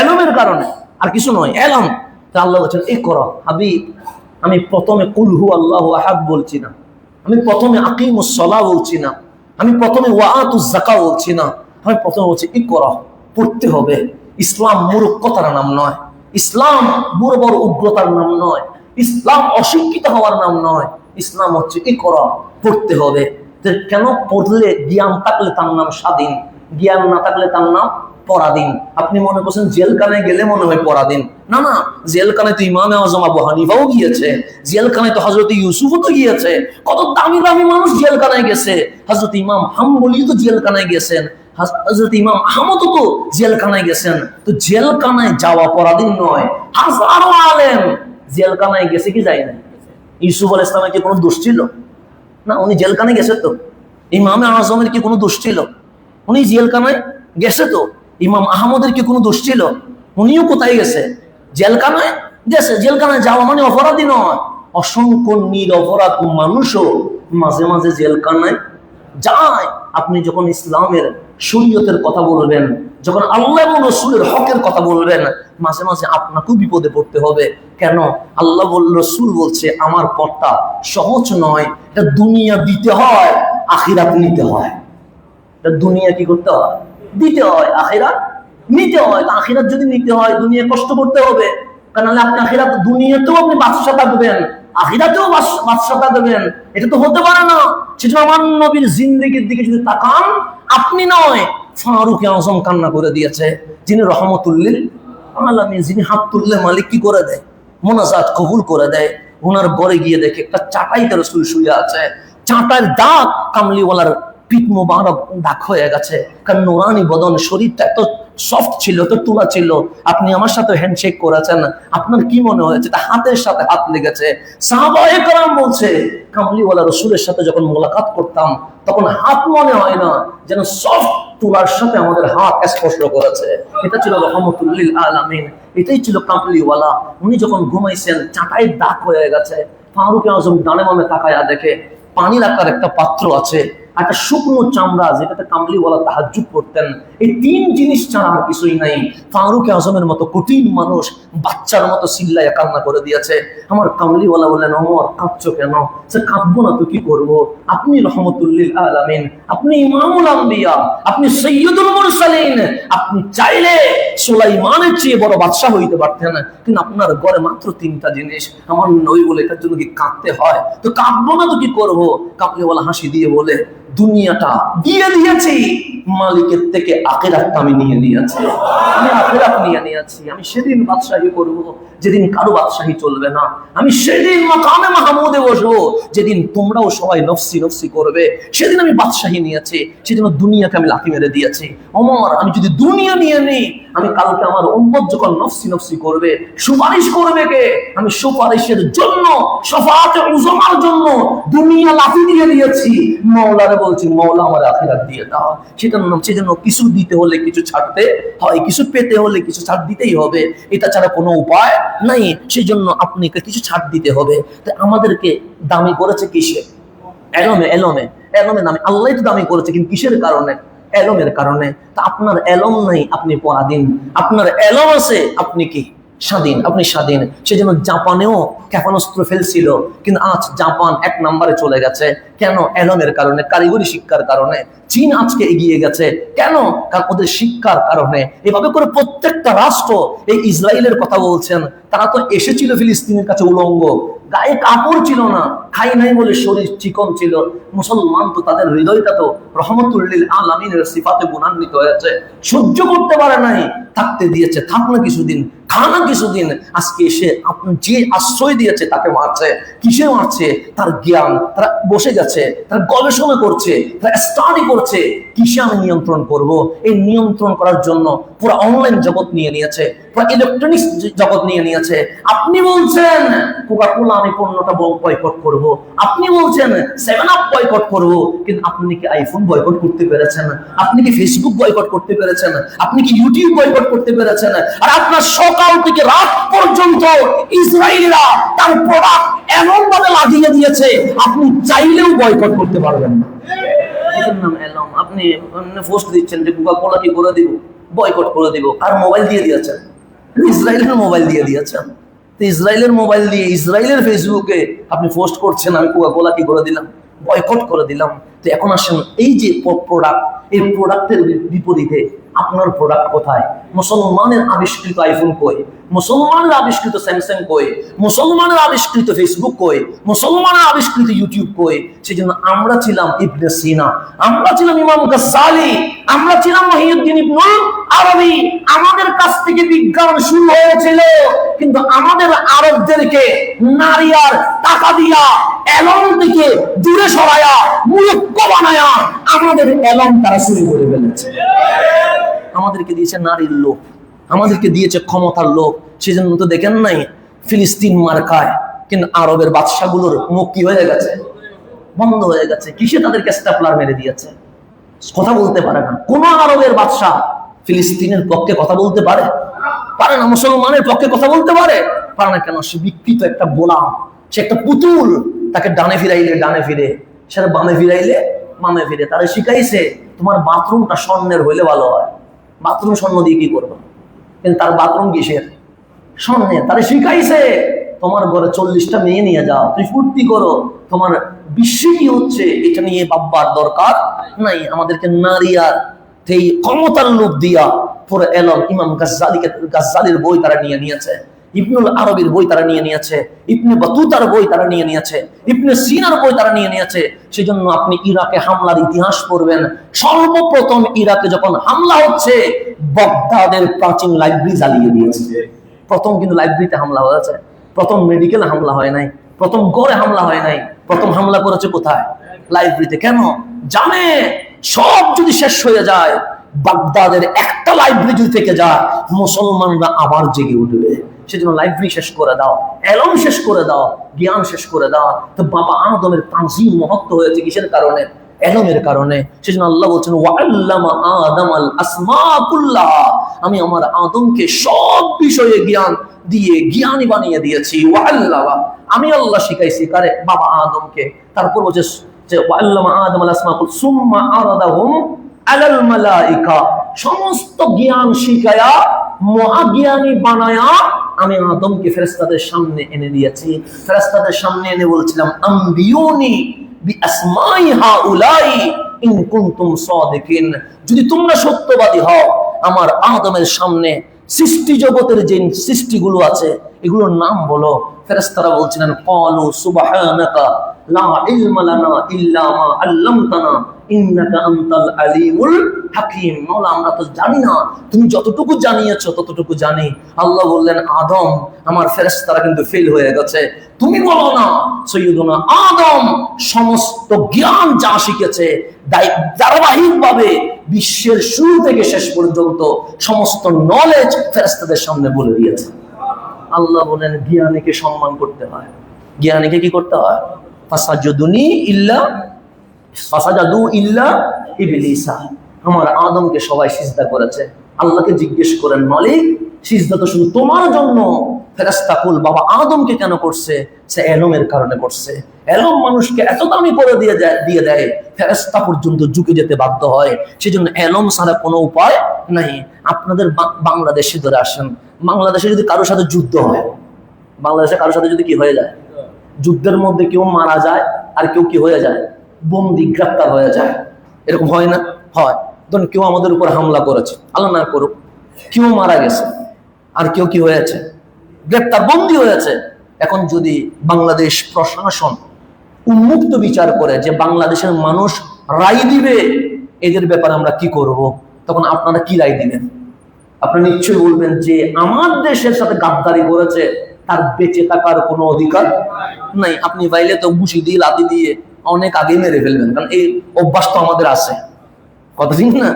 এলমের কারণে, আর কিছু নয়, এলম। আল্লাহ বলছেন ইকরা হাবিব, আমি প্রথমে কুল হু আল্লাহু আহাদ বলছি না, আমি প্রথমে আকিমুস সালাহ বলছি না, আমি প্রথমে ওয়াতুজ যাকাত বলছি না, আমি প্রথমে বলছি ইকরা, পড়তে হবে। ইসলাম মূর্খতার নাম নয়, ইসলাম বড় বড় উগ্রতার নাম নয়, ইসলাম অশিক্ষিত হওয়ার নাম নয়। ইসলাম হচ্ছে ইকরা, পড়তে হবে। কেন? পড়লে জ্ঞান থাকলে তার নাম স্বাধীন, জ্ঞান না থাকলে তার নাম পরাধীন। আপনি মনে করছেন জেলখানায় গেলে মনে হয় পরাধীন। না না, জেলখানায় তো ইমামে আজম আবু হানিফাও গিয়েছে, জেলখানায় তো হযরত ইউসুফও তো গিয়েছে। কত দামি দামি মানুষ জেলখানায় গেছে। হযরত ইমাম হাম্বলি তো জেলখানায় গেছেন, হযরত ইমাম আহমদও তো জেলখানায় গেছেন। তো জেলখানায় যাওয়া পরাধীন নয়। হাজারো আলেম জেলখানায় গেছে কি যায় না? ইউসুফ আলাইহিস সালামের কি কোনো দোষ ছিল? না, উনি জেলখানায় গেছে। তো ইমামে আজমের কি কোনো দোষ ছিল? উনি জেলখানায় গেছে। তো ইমাম আহমদের কি কোনো দোষ ছিল? উনিও কোথায় গেছে? জেলখানায় গেছে। জেলখানায় যাওয়া মানে অপরাধী নয়। অসংখ্য নিরপরাধ মানুষও মাঝে মাঝে জেলখানায় যায়। আপনি যখন ইসলামের শরীয়তের কথা বলবেন, যখন আল্লাহ এবং রসুলের হকের কথা বলবেন, মাঝে মাঝে আপনাকেও বিপদে পড়তে হবে। কেন? আল্লাহ রসুল বলছে আমার পথটা সহজ নয়, এটা দুনিয়া দিতে হয়, আখিরাত নিতে হয়। এটা দুনিয়া কি করতে হয়? দিতে হয়, আখিরাত নিতে হয়। আখিরাত যদি নিতে হয়, দুনিয়া কষ্ট করতে হবে। কারণ আপনি আখিরাত, দুনিয়াতেও আপনি বাদশা থাকবেন, আখিরাতেও বাদশা থাকবেন, এটা তো হতে পারে না। সেজন্য আমার নবীর জিন্দেগির দিকে যদি তাকান, আপনি নয়, ফারুক আজম কান্না করে দিয়েছে, যিনি রহমতুল্লিল আলামিন, যিনি হাত তুললে মালিক কি করে দেয়, মোনাজাত কবুল করে দেয়। ওনার ঘরে গিয়ে দেখে একটা চাটাইতে রাসূল শুয়ে আছে, চাটার দাগ কামলিওয়ালার পিঠ মোবারক দাগ হয়ে গেছে। কারণ নুরানি বদন, শরীরটা এত সফট ছিল, তো তুলা ছিল। আপনি আমার সাথে হ্যান্ডশেক করেছেন, আপনার কি মনে হয়েছে? তা হাতের সাথে হাত লেগেছে। সাহাবায়ে কেরাম বলছে, কামলিওয়ালা রসুলের সাথে যখন মোলাকাত করতাম, তখন হাত মনে হয় না, যেন সফট তুলার সাথে আমাদের হাত স্পর্শ করেছে। এটা ছিল রহমতুল্লিল আলামিন, এটাই ছিল কামলিওয়ালা। উনি যখন ঘুমাইছেন, চাটাইয়ের দাগ হয়ে গেছে। ফারুক আজম ডানে বামে তাকায়া দেখে পানি রাখার একটা পাত্র আছে, একটা শুকনো চামড়া, যেটাতে কামলিওয়ালা তাহাজ্জুদ করতেন। এই তিন জিনিস ছাড়া আর কিছুই নাই। ফারুক আজমের মতো কঠিন মানুষ বাচ্চার মতো চিল্লাইয়া কান্না করে দিয়েছে। আমার কামলিওয়ালা বললেন, ওমর কাঁদছো কেন? সে কাঁদবো না তো কি করবো? আপনি রহমতুল্লিল আলামিন, আপনি ইমামুল আম্বিয়া, আপনি সাইয়্যিদুল মুরসালিন। আপনি চাইলে সুলাইমানের চেয়ে বড় বাদশা হইতে পারতেন, কিন্তু আপনার ঘরে মাত্র তিনটা জিনিস। আমার নবী বলে, এটার জন্য কি কাঁদতে হয়? তো কাঁদবো না তো কি করবো? কামলিওয়ালা হাসি দিয়ে বলে, দুনিয়াটা দিয়ে দিয়েছি, মালিকের থেকে আখিরাতটা আমি নিয়ে নিয়েছি। আমি আখিরাত নিয়ে নিয়েছি। আমি সেদিন বাদশাহী করব যেদিন কারো বাদশাহী চলবে না। আমি সেদিন মাকামে মাহমুদে বসবো যেদিন তোমরাও সবাই নফসি নফসি করবে। সেদিন আমি বাদশাহী নিয়েছি, সেদিন দুনিয়াকে আমি লাথি মেরে দিয়েছি। ওমর, আমি যদি দুনিয়া নিয়ে নিই, আমি কালকে আমার উম্মত যখন নফসি নফসি করবে, সুপারিশ করবে কে? আমি সুপারিশের জন্য, শাফাআতে উযমার জন্য দুনিয়া লাথি দিয়ে দিয়েছি। মাওলারে বলছি, মাওলা আমার আখিরাত দিয়ে দাও। সেজন্য কিছু দিতে হলে কিছু ছাড়তে হয়, কিছু পেতে হলে কিছু ছাড় দিতেই হবে। এটা ছাড়া কোনো উপায় নাই। সেজন্য আপনাকে কিছু ছাড় দিতে হবে। তাই আমাদেরকে দামি করেছে কিসে? এলমে। এলমে এলমে দামি। আল্লাহ তো দামি করেছে, কিন্তু কিসের কারণে? এলমের কারণে। তা আপনার এলম নাই, আপনি পরাধীন। আপনার এলম আছে, আপনি কি স্বাধীন? আপনি স্বাধীন। সেজন্য জাপানেও ক্ষেপণাস্ত্র ফেলছিল, কিন্তু আজ জাপান 1 নম্বরে চলে গেছে। কেন? এলমের কারণে, কারিগরি শিক্ষার কারণে। চীন আজকে এগিয়ে গেছে কেন? কারণ ওদের শিক্ষার কারণে। এভাবে করে প্রত্যেকটা রাষ্ট্র, এই ইসরায়েলের কথা বলছেন, তারা তো এসেছিল ফিলিস্তিনের কাছে উলঙ্গ, গায়ে কাপড় ছিল না, খাই নাই বলে শরীর চিকন ছিল। মুসলমান তো তাদের হৃদয়টা তো রহমতুল্লিল আলামিনের সিফাতে গুণান্বিত হয়েছে, সহ্য করতে পারে নাই, থাকতে দিয়েছে। থাক না কিছুদিন, খা না কিছুদিন। আজকে এসে আপনি যে আশ্রয় দিয়েছে তাকে মারছে। কিসে মারছে? তার জ্ঞান। তারা বসে গেছে, তারা গবেষণা করছে, তারা স্টাডি করছে, কিসে আমি নিয়ন্ত্রণ করব। এই নিয়ন্ত্রণ করার জন্য পুরো অনলাইন জগৎ নিয়ে নিয়েছে, পুরো ইলেকট্রনিক্স জগৎ নিয়ে নিয়েছে। আপনি বলছেন কোকা-কোলা আমি পণ্যটা বয়কট করব, আপনি বলছেন 7 আপ বয়কট করব, কিন্তু আপনি কি আইফোন বয়কট করতে পেরেছেন? আপনি কি ফেসবুক বয়কট করতে পেরেছেন? আপনি কি ইউটিউব বয়কট করতে পেরেছেন? আর আপনার সকাল থেকে রাত পর্যন্ত ইসরায়েলিরা তার প্রোডাক্ট এমন ভাবে লাগিয়ে দিয়েছে, আপনি চাইলেও বয়কট করতে পারবেন না। এটার নাম এলম। আপনি পোস্ট দিচ্ছেন যে কোকা-কোলা কি করে দিব, বয়কট করে দিব। আর মোবাইল দিয়ে দিয়েছেন, ইসরায়েলের মোবাইল দিয়ে দিয়েছেন। তো ইসরায়েলের মোবাইল দিয়ে ইসরায়েলের ফেসবুকে আপনি পোস্ট করছেন, আমি কোকা-কোলা কি করে দিলাম, বয়কট করে দিলাম। তো এখন আসেন, এই যে প্রোডাক্ট, এই প্রোডাক্টের বিপরীতে আপনার প্রোডাক্ট কোথায়? মুসলমানের আবিষ্কৃত আইফোন কই? মুসলমানের আবিষ্কৃত স্যামসাং কই? মুসলমানের আবিষ্কৃত ফেসবুক কই? মুসলমানের আবিষ্কৃত ইউটিউব কই? সেজন্য আমরা ছিলাম ইবনে সিনা, আমরা ছিলাম ইমাম গাজ্জালি, আমরা ছিলাম মুহিউদ্দিন ইবনুল আরবি। আমাদের কাছ থেকে বিজ্ঞান শুরু হয়েছিল, কিন্তু আমাদের আরবদেরকে নারী আর টাকা দিয়া এলম থেকে দূরে সরায়া, মূর্খ বানায়া আমাদের এলম তারা শুরু করে ফেলেছে। আমাদেরকে দিয়েছে নারীর লোভ, আমাদেরকে দিয়েছে ক্ষমতার লোভ। সেজন্য তো দেখেন নাই ফিলিস্তিন মার্কায়, কিন্তু আরবের বাদশাগুলোর মুখ কি হয়ে গেছে? বন্ধ হয়ে গেছে। কিসে? তাদেরকে স্ট্যাপলার মেরে দিয়েছে, কথা বলতে পারে না। কোন আরবের বাদশা ফিলিস্তিনের পক্ষে কথা বলতে পারে? পারে না। মুসলমানের পক্ষে কথা বলতে পারে? পারে না। কেন? সে বিকৃত একটা গোলাম, সে একটা পুতুল। তাকে ডানে ফিরাইলে ডানে ফিরে, সেটা বামে ফিরাইলে বামে ফিরে, তারা শিখাইছে তোমার বাথরুমটা স্বর্ণের হইলে ভালো হয়। বাথরুম স্বর্ণ দিয়ে কি করবো? কিন্তু তার বাথরুম কিসের? স্বর্ণের। তারা শিখাইছে তোমার ঘরে 40টা মেয়ে নিয়ে যাও, তুই ফুর্তি করো, তোমার বিশ্বে কি হচ্ছে এটা নিয়ে ভাববার দরকার নাই। আমাদেরকে নারী আর এই ক্ষমতার লোভ দিয়া পুরো এলম। ইমাম গাজ্জালির বই তারা নিয়ে নিয়েছে, ইবনুল আরবির বই তারা নিয়ে নিয়েছে, ইবনে বাতুতার বই তারা নিয়ে নিয়েছে, ইবনে সিনার বই তারা নিয়ে নিয়েছে। সেজন্য আপনি ইরাকে হামলার ইতিহাস পড়বেন, সর্বপ্রথম ইরাকে যখন হামলা হচ্ছে বাগদাদের প্রাচীন লাইব্রেরি জ্বালিয়ে দিয়েছে। প্রথম কিন্তু লাইব্রেরিতে হামলা হয়েছে, প্রথম মেডিকেলে হামলা হয় নাই, প্রথম গড়ে হামলা হয় নাই, প্রথম হামলা করেছে কোথায়? লাইব্রেরিতে। কেন জানে? সব যদি শেষ হয়ে যায়, বাগদাদের একটা লাইব্রেরি যদি থেকে যায়, মুসলমানরা আবার জেগে উঠবে। সেজন্য লাইব্রেরি শেষ করে দাও, এলম শেষ করে দাও, জ্ঞান শেষ করে দাও। তো বাবা আদমের তানজিম মহত্ব হয়েছে কিসের কারণে? এলমের কারণে। সেজন্য আল্লাহ বলছেন ওয়াল্লামা আদামাল আসমা কুল্লাহা, আমি আমার আদমকে সব বিষয়ে জ্ঞান দিয়ে জ্ঞানী বানিয়ে দিয়েছি। ওয়াল্লামা, আমি আল্লাহ শিখাইছি কারে? বাবা আদমকে। তারপর বলছে যে ওয়াল্লামা আদামাল আসমা কুল সুম্মা আরাদাহুম আলাল মালাইকা, সমস্ত জ্ঞান শিখায়া মহাজ্ঞানী বানায়া আমি আদমকে ফেরেশতাদের সামনে এনে দিয়েছি। ফেরেশতাদের সামনে এনে বলছিলাম আম্বিউনি বিআসমাই হাউলাই ইন কুনতুম সাদিকিন, যদি তোমরা সত্যবাদী হও আমার আদমের সামনে সৃষ্টি জগতের যে সৃষ্টিগুলো আছে এগুলোর নাম বলো। ফেরেশতারা বলছিলেন ক্বালু সুবহানাকা লা ইলমা লানা ইল্লা মা আল্লামতানা ইন্নাকা আনতাল আলিমুল হাকিম। মাওলা, আমরা তো জানি না, তুমি যতটুকু জানিয়েছো ততটুকু জানি। আল্লাহ বললেন আদম, আমার ফেরেশতারা কিন্তু ফেল হয়ে গেছে, তুমি বলো না। সৈয়দনা আদম সমস্ত জ্ঞান যা শিখেছে ধারাবাহিকভাবে বিশ্বের শুরু থেকে শেষ পর্যন্ত সমস্ত নলেজ ফেরেশতাদের সামনে বলে দিয়েছে। আল্লাহ বলেন জ্ঞানীকে সম্মান করতে হয়। জ্ঞানীকে কি করতে হয়? ফাসাজাদু ইল্লা ইবলিসা, আমার আদমকে সবাই সিজদা করেছে। আল্লাহকে জিজ্ঞেস করেন মালিক, সিজদা তো শুধু তোমার জন্য, ফেরেশতাকুল বাবা আদমকে কেন করছে? সে এলমের কারণে করছে। এলম মানুষকে এত দামি করে দিয়ে দেয় ফেরেশতা পর্যন্ত ঝুঁকে যেতে বাধ্য হয়। সেজন্য এলম ছাড়া কোনো উপায় নাই। আপনাদের বাংলাদেশে ধরে আসেন, বাংলাদেশে যদি কারোর সাথে যুদ্ধ হয়, বাংলাদেশে কারোর সাথে যদি কি হয়ে যায়, যুদ্ধের মধ্যে কেউ মারা যায় আর কেউ কি হয়ে যায়, বন্দি গ্রেপ্তার হয়ে যায়, এরকম হয় না? হয়। ধরুন কেউ আমাদের উপর হামলা করেছে, আল্লাহ না করুক, কেউ মারা গেছে আর কেউ কি হয়েছে, গ্রেপ্তার বন্দি হয়েছে। এখন যদি বাংলাদেশ প্রশাসন উন্মুক্ত বিচার করে যে বাংলাদেশের মানুষ রায় দিবে এদের ব্যাপারে আমরা কি করব, তখন আপনারা কি রায় দিবেন? আপনারা নিশ্চয়ই বলবেন যে আমার দেশের সাথে গাদ্দারি করেছে, তার বেঁচে থাকার কোনো অধিকার নাই। আপনি বাইলে তো ঘুষি দিয়ে লাথি দিয়ে অনেক আগে মেরে ফেলবেন, কারণ এই অভ্যাস তো আমাদের আছে। কথা ঠিক না?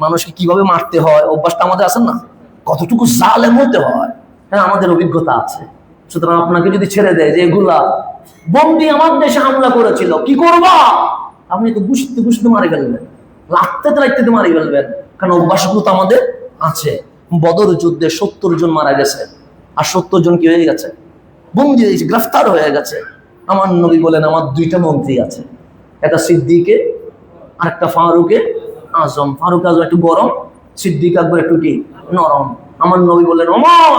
মানুষকে কিভাবে মারতে হয় অভ্যাসটা আমাদের আছে না? কতটুকু জালেম হতে হয়, হ্যাঁ আমাদের অভিজ্ঞতা আছে। সুতরাং আপনাকে যদি ছেড়ে দেয় যে এগুলা বন্দি আমার দেশে হামলা করেছিল, কি করবা? আপনি তো ঘুষতে ঘুষতে মারি ফেলবেন, লাগতে লাগতে মারি ফেলবেন, কারণ অভ্যাসগুলো তো আমাদের আছে। বদর যুদ্ধে 70 জন মারা গেছে, আর 70 জন কি হয়ে গেছে? বন্দি হয়েছে, গ্রেফতার হয়ে গেছে। আমার নবী বলেন আমার 2টা মন্ত্রী আছে, একটা সিদ্দিকে আর একটা ফারুকে আজম। ফারুক আজম একটু গরম, সিদ্দিক আকবর একটু কি নরম। আমার নবী বলেন ওমর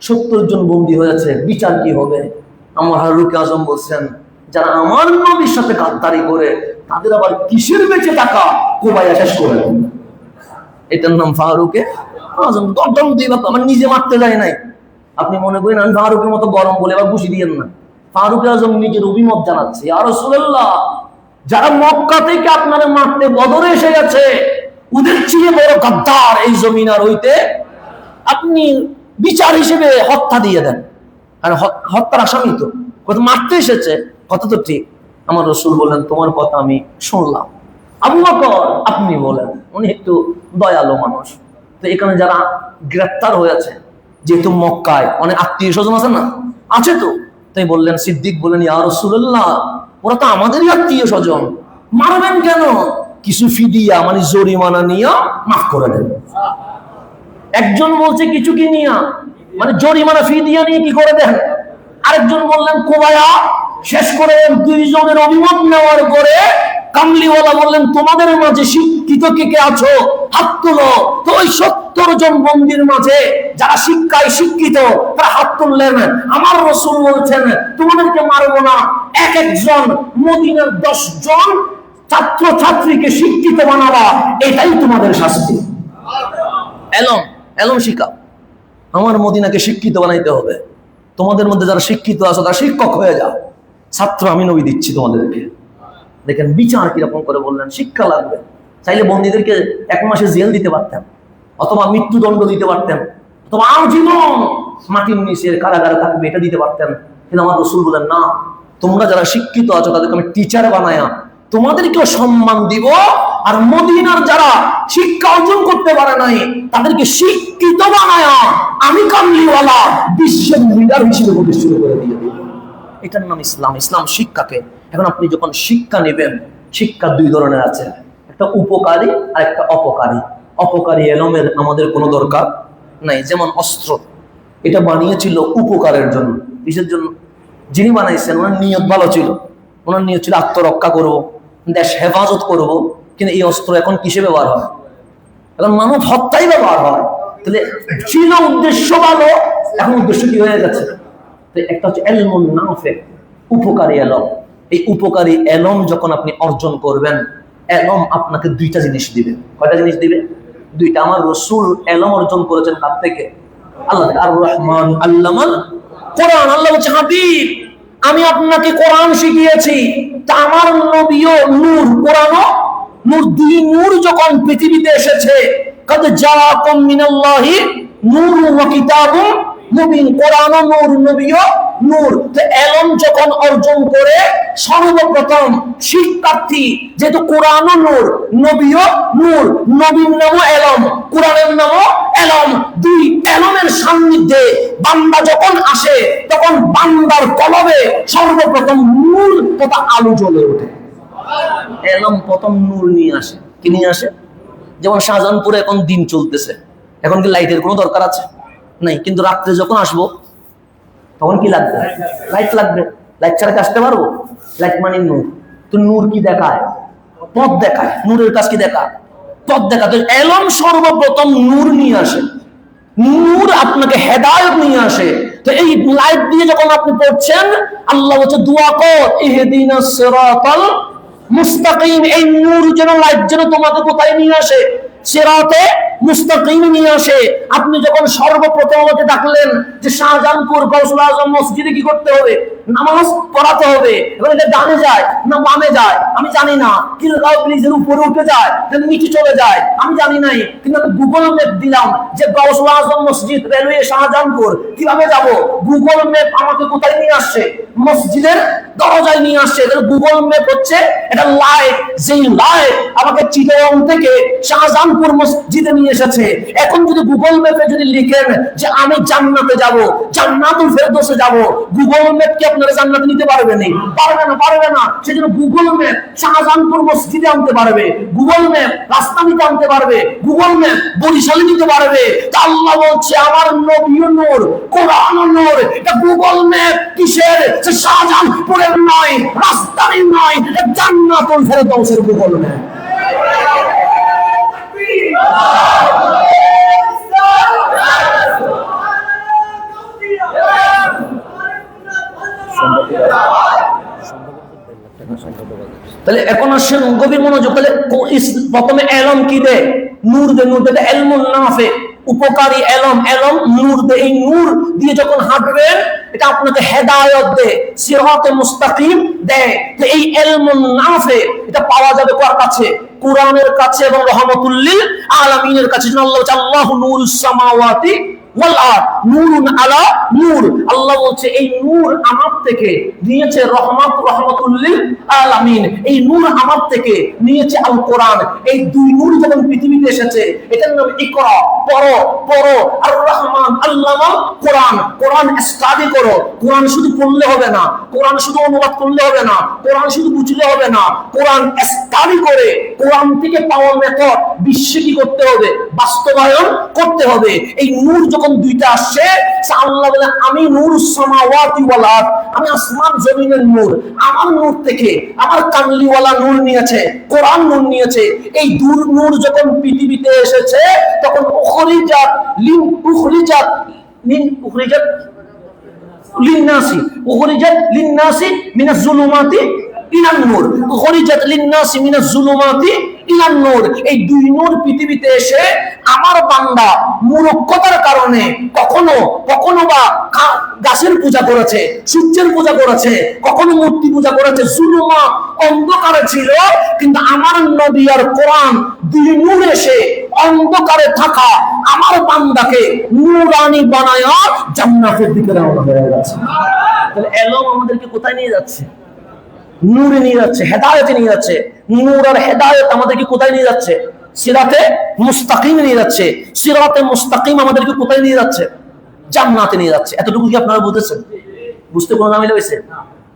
70 জন বন্দি হয়েছে, বিচার কি হবে? আমার ফারুক আজম বলছেন যারা আমার নবীর সাথে গাদ্দারি করে তাদের আবার কিসের বেঁচে থাকা, কোবাইয়া শেষ করে। এটার নাম ফারুকে আজম। দরদম দিয়ে আমার নিজে মারতে যায় নাই। আপনি মনে করেন আমি ফারুকের মতো গরম বলে এবার ঘুষি দিয়েন না। ফারুক আজম নিজের অভিমত জানাচ্ছে, ইয়া রাসূলুল্লাহ যারা মক্কা থেকে আপনারা মারতে বদরে এসে গেছে ওদের চেয়ে বড় গাদ্দার এই জমিন আর হইতে, আপনি বিচার হিসেবে হত্যা দিয়ে দেন। আর হত্যার আসামি তো, কত মারতে এসেছে, কত তো ঠিক। আমার রাসূল বলেন তোমার কথা আমি শুনলাম, আবু বকর আপনি বলেন। উনি একটু দয়ালু মানুষ। তো এখানে যারা গ্রেফতার হয়েছে, যেহেতু মক্কায় অনেক আত্মীয় স্বজন আছে না, আছে তো, তাই বললেন সিদ্দিক বলেন ইয়া রাসূলুল্লাহ ওরা তো আমাদেরই আত্মীয় স্বজন, মারবেন কেন? কিছু ফিদিয়া মানে জরিমানা নিয়ে মাফ করে দেন। একজন বলছে কিছু কি নিয়া মানে জরিমানা ফিদিয়া নিয়ে কি করে দেন। আরেকজন বললেন কোবায়া শেষ করে 2 জনের অভিমত নেওয়ার পরে কামলিওয়ালা বললেন, তোমাদের মাঝে শিক্ষিত কে কে আছো হাত তুলো। তো ওই 70 জন বন্দীর মাঝে যারা শিক্ষায় শিক্ষিত তারা হাত তুললেন। আমার রাসূল বলছেন, তোমাদেরকে মারবো না, এক একজন মদিনার 10 জন ছাত্র ছাত্রীকে শিক্ষিত বানাবা, এটাই তোমাদের শাস্তি। এলম এলম শিক্ষা, আমার মদিনাকে শিক্ষিত বানাইতে হবে। তোমাদের মধ্যে যারা শিক্ষিত আছো তারা শিক্ষক হয়ে যাও, ছাত্র আমি নবী দিচ্ছি তোমাদেরকে। দেখেন বিচার কিরকম করে বললেন, শিক্ষা লাগবে। চাইলে বন্দীদেরকে 1 মাসে জেল দিতে পারতেন, অথবা মৃত্যুদণ্ড দিতে পারতেন, অথবা আজীবন মাটির নিচে কারাগারে থাকবে, এটা দিতে পারতেন। কিন্তু আমার রাসূল বলেন, না, তোমরা যারা শিক্ষিত আছো তাদেরকে আমি টিচার বানায়া তোমাদেরকেও সম্মান দিব, আর মদিনার যারা শিক্ষা অর্জন করতে পারে নাই তাদেরকে শিক্ষিত বানায়া আমি কামলিওয়ালা বিশ্বের লিডার হিসেবে প্রতিষ্ঠিত করে দিয়ে দিব। এটার নাম ইসলাম। ইসলাম শিক্ষাকে। এখন আপনি যখন শিক্ষা নেবেন, শিক্ষা 2 ধরনের আছে, একটা উপকারী আর একটা অপকারী। অপকারী এলমের আমাদের কোনো দরকার নাই। যেমন অস্ত্র, এটা বানিয়েছিল উপকারের জন্য। কিসের জন্য? যিনি বানাইছেন ওনার নিয়ত ভালো ছিল, ওনার নিয়ত ছিল আত্মরক্ষা করব, দেশ হেফাজত করব। কিন্তু এই অস্ত্র এখন কিসে ব্যবহার হয়? এখন মানব হত্যাই ব্যবহার হয়। তাহলে ছিল উদ্দেশ্য ভালো, এখন উদ্দেশ্য কি হয়ে গেছে? একটা হচ্ছে ইলমুন নাফি, উপকারী এলম। এই উপকারী এলম যখন আপনি অর্জন করবেন, এলম আপনাকে 2টা জিনিস দিবে। কয়টা জিনিস দিবে? 2টা। আমার রাসূল এলম অর্জন করেছেন কার থেকে? আল্লাহ থেকে। আর রহমান আল্লামাল কোরআন। আল্লাহ বলছে, হাবিব আমি আপনাকে কোরআন শিখিয়েছি। তা আমার নবীও নূর, কোরআনও নূর। 2 নূর যখন পৃথিবীতে এসেছে, কাদ জাআকুম মিনাল্লাহি নূরুন ওয়া কিতাবুম মুবিন। কোরআনও নূর, নবীও নূর। তো এলম যখন অর্জন করে সর্বপ্রথম শিক্ষার্থী, যেহেতু কোরআনও নূর, নবীও নূর, নবীর নামও এলম, কোরআনের নামও এলম। 2 এলমের সান্নিধ্যে বান্দা যখন আসে, তখন বান্দার কলবে সর্বপ্রথম নূর তথা আলো জ্বলে ওঠে। এলম প্রথম নূর নিয়ে আসে। কি নিয়ে আসে? যেমন শাহজাহানপুরে এখন দিন চলতেছে, এখন কি লাইটের কোনো দরকার আছে? নাই। কিন্তু রাত্রে যখন আসবো তখন কি লাগবে? লাইট লাগবে। লাইট ছাড়া আসতে পারবো? লাইট মানে নূর। তো নূর কি দেখায়? পথ দেখায়। নূরের কাজ কি দেখায়? পথ দেখায়। তো এলম সর্বপ্রথম নূর নিয়ে আসে, নূর আপনাকে হেদায়েত নিয়ে আসে। তো এই লাইট দিয়ে যখন আপনি পড়ছেন, আল্লাহ বলছে দোয়া কর, ইহদিনাস সিরাতাল মুস্তাকিম। এই নূর যেন, লাইট যেন তোমাকে কোথায় নিয়ে আসে? সিরাতে মুস্তাকিম নিয়ে আসে। আপনি যখন সর্বপ্রথম আমাকে ডাকলেন যে শাহজাহানপুর গাউসুল আজম মসজিদে কি করতে হবে? নামাজ পড়াতে হবে। এবার এটা ডানে যায় না বামে যায় আমি জানি না, কিন্তু ব্রিজের উপরে উঠে যায় না নিচে চলে যায় আমি জানি নাই। কিন্তু আমি গুগল ম্যাপ দিলাম যে গাউসুল আজম মসজিদ, রেলওয়ে শাহজাহানপুর, কিভাবে যাব? গুগল ম্যাপ আমাকে কোথায় নিয়ে আসছে? মসজিদের দরজায় নিয়ে আসছে। গুগল ম্যাপ হচ্ছে এটা লাইট, যেই লাইট আমাকে চিটাগাং থেকে শাহজাহানপুর মসজিদে নিয়ে এসেছে। এখন যদি গুগল ম্যাপে যদি লিখেন যে আমি জান্নাতে যাব, জান্নাতুল ফেরদৌসে যাব, গুগল ম্যাপ কি আপনারা জান্নাতে নিতে পারবে না? পারবে না, পারবে না। সেজন্য গুগল ম্যাপ শাহজাহানপুর মসজিদে আনতে পারবে, গুগল ম্যাপ রাজধানীতে আনতে পারবে, গুগল ম্যাপ বরিশালে নিতে পারবে। তা আল্লাহ বলছে আমার নবীও নূর, কোরআনও নূর। এটা গুগল ম্যাপ কিসের? সে শাহজাহানপুরের নয়, রাজধানীর নয়, জান্নাতুল ফেরদৌসের গুগল ম্যাপ। তাহলে এখন আসেন গভীর মনোযোগ। তাহলে প্রথমে এলম কি দে? নূর দে। নূর দে ইলমুন নাফি, উপকারী এলম। এলম নূর দে। এই নূর দিয়ে যখন হাঁটবেন, এটা আপনাকে হেদায়েত দে, সিরাতে মুস্তাকিম দে। তো এই ইলমুন নাফি এটা পাওয়া যাবে কার কাছে? কোরআনের কাছে এবং রহমাতুল লিল আলামিনের কাছে। আল্লাহ আল্লাহু নূরুস সামাওয়াতি ওয়াল আরদ নূরুন আলা নূর। আল্লাহ বলছে এই নূর আমার থেকে নিয়েছে রহমত, রহমাতুল লিল আলামিন। এই নূর আমার থেকে নিয়েছে আল কোরআন। এই 2 নূর যখন পৃথিবীতে এসেছে, এটার নাম ইকরা, পড়ো পড়ো। আর রহমান আল্লামা কোরআন, কোরআন স্টাডি করো। কোরআন শুধু পড়লে হবে না, কোরআন শুধু অনুবাদ করলে হবে না, কোরআন শুধু বুঝলে হবে না, কোরআন স্টাডি করে কোরআন থেকে পাওয়া মেথড বিশ্বে কি করতে হবে? বাস্তবায়ন করতে হবে। এই নূর যখন যখন দুইটা আসছে, আল্লাহ বলে আমি নূরুস সামাওয়াতি ওয়াল আরদ, আমি আসমান জমিনের নূর, আমার নূর থেকে আমার কামলিওয়ালা নূর নিয়েছে, কোরআন নূর নিয়েছে। এই নূর যখন পৃথিবীতে এসেছে তখন উখরিজাত লিন্নাসি মিনাজ জুলুমাতি ইলান নূর, উখরিজাত লিন্নাসি মিনাজ জুলুমাতি ইলান নূর। এই দুই নূর পৃথিবীতে এসে আমার বান্দা মূর্খতার কারণে কখনো বা গাছের পূজা করেছে, সূর্যের পূজা করেছে, কখনো মূর্তি পূজা করেছে, জুলুমা অন্ধকারে ছিল। কিন্তু আমার নবী আর কোরআন দুই নূর এসে অন্ধকারে থাকা আমার বান্দাকে নূরানি বানায়া জান্নাতের দিকে রওনা হয়ে গেছে। তাহলে এলম আমাদেরকে কোথায় নিয়ে যাচ্ছে? নূরে নিয়ে যাচ্ছে, হেদায়েতে নিয়ে যাচ্ছে। নূর আর হেদায়েত আমাদেরকে কোথায় নিয়ে যাচ্ছে? সিরাতে মুস্তাকিম নিয়ে যাচ্ছে। সিরাতে মুস্তাকিম আমাদেরকে কোথায় নিয়ে যাচ্ছে? জান্নাতে নিয়ে যাচ্ছে। এতটুকু কি আপনারা বুঝেছেন? বুঝতে কোনো ঝামেলা হয়েছে?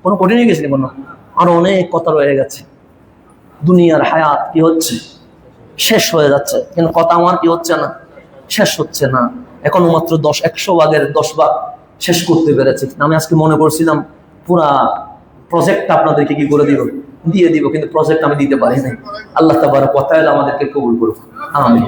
কোনো কঠিন হয়ে গেছে? কোনো আর অনেক কথা রয়ে গেছে। দুনিয়ার হায়াত কি হচ্ছে? শেষ হয়ে যাচ্ছে, কিন্তু কথা আমার কি হচ্ছে না? শেষ হচ্ছে না। এখনো মাত্র 100 ভাগের 10 ভাগ শেষ করতে পেরেছি। আমি আজকে মনে করছিলাম পুরা প্রজেক্টটা আপনাদেরকে কি করে দিয়ে দিব, কিন্তু প্রজেক্ট আমি দিতে পারি নাই। আল্লাহ তাবারক ওয়া তাআলা আমাদেরকে কবুল করুন, আমিন।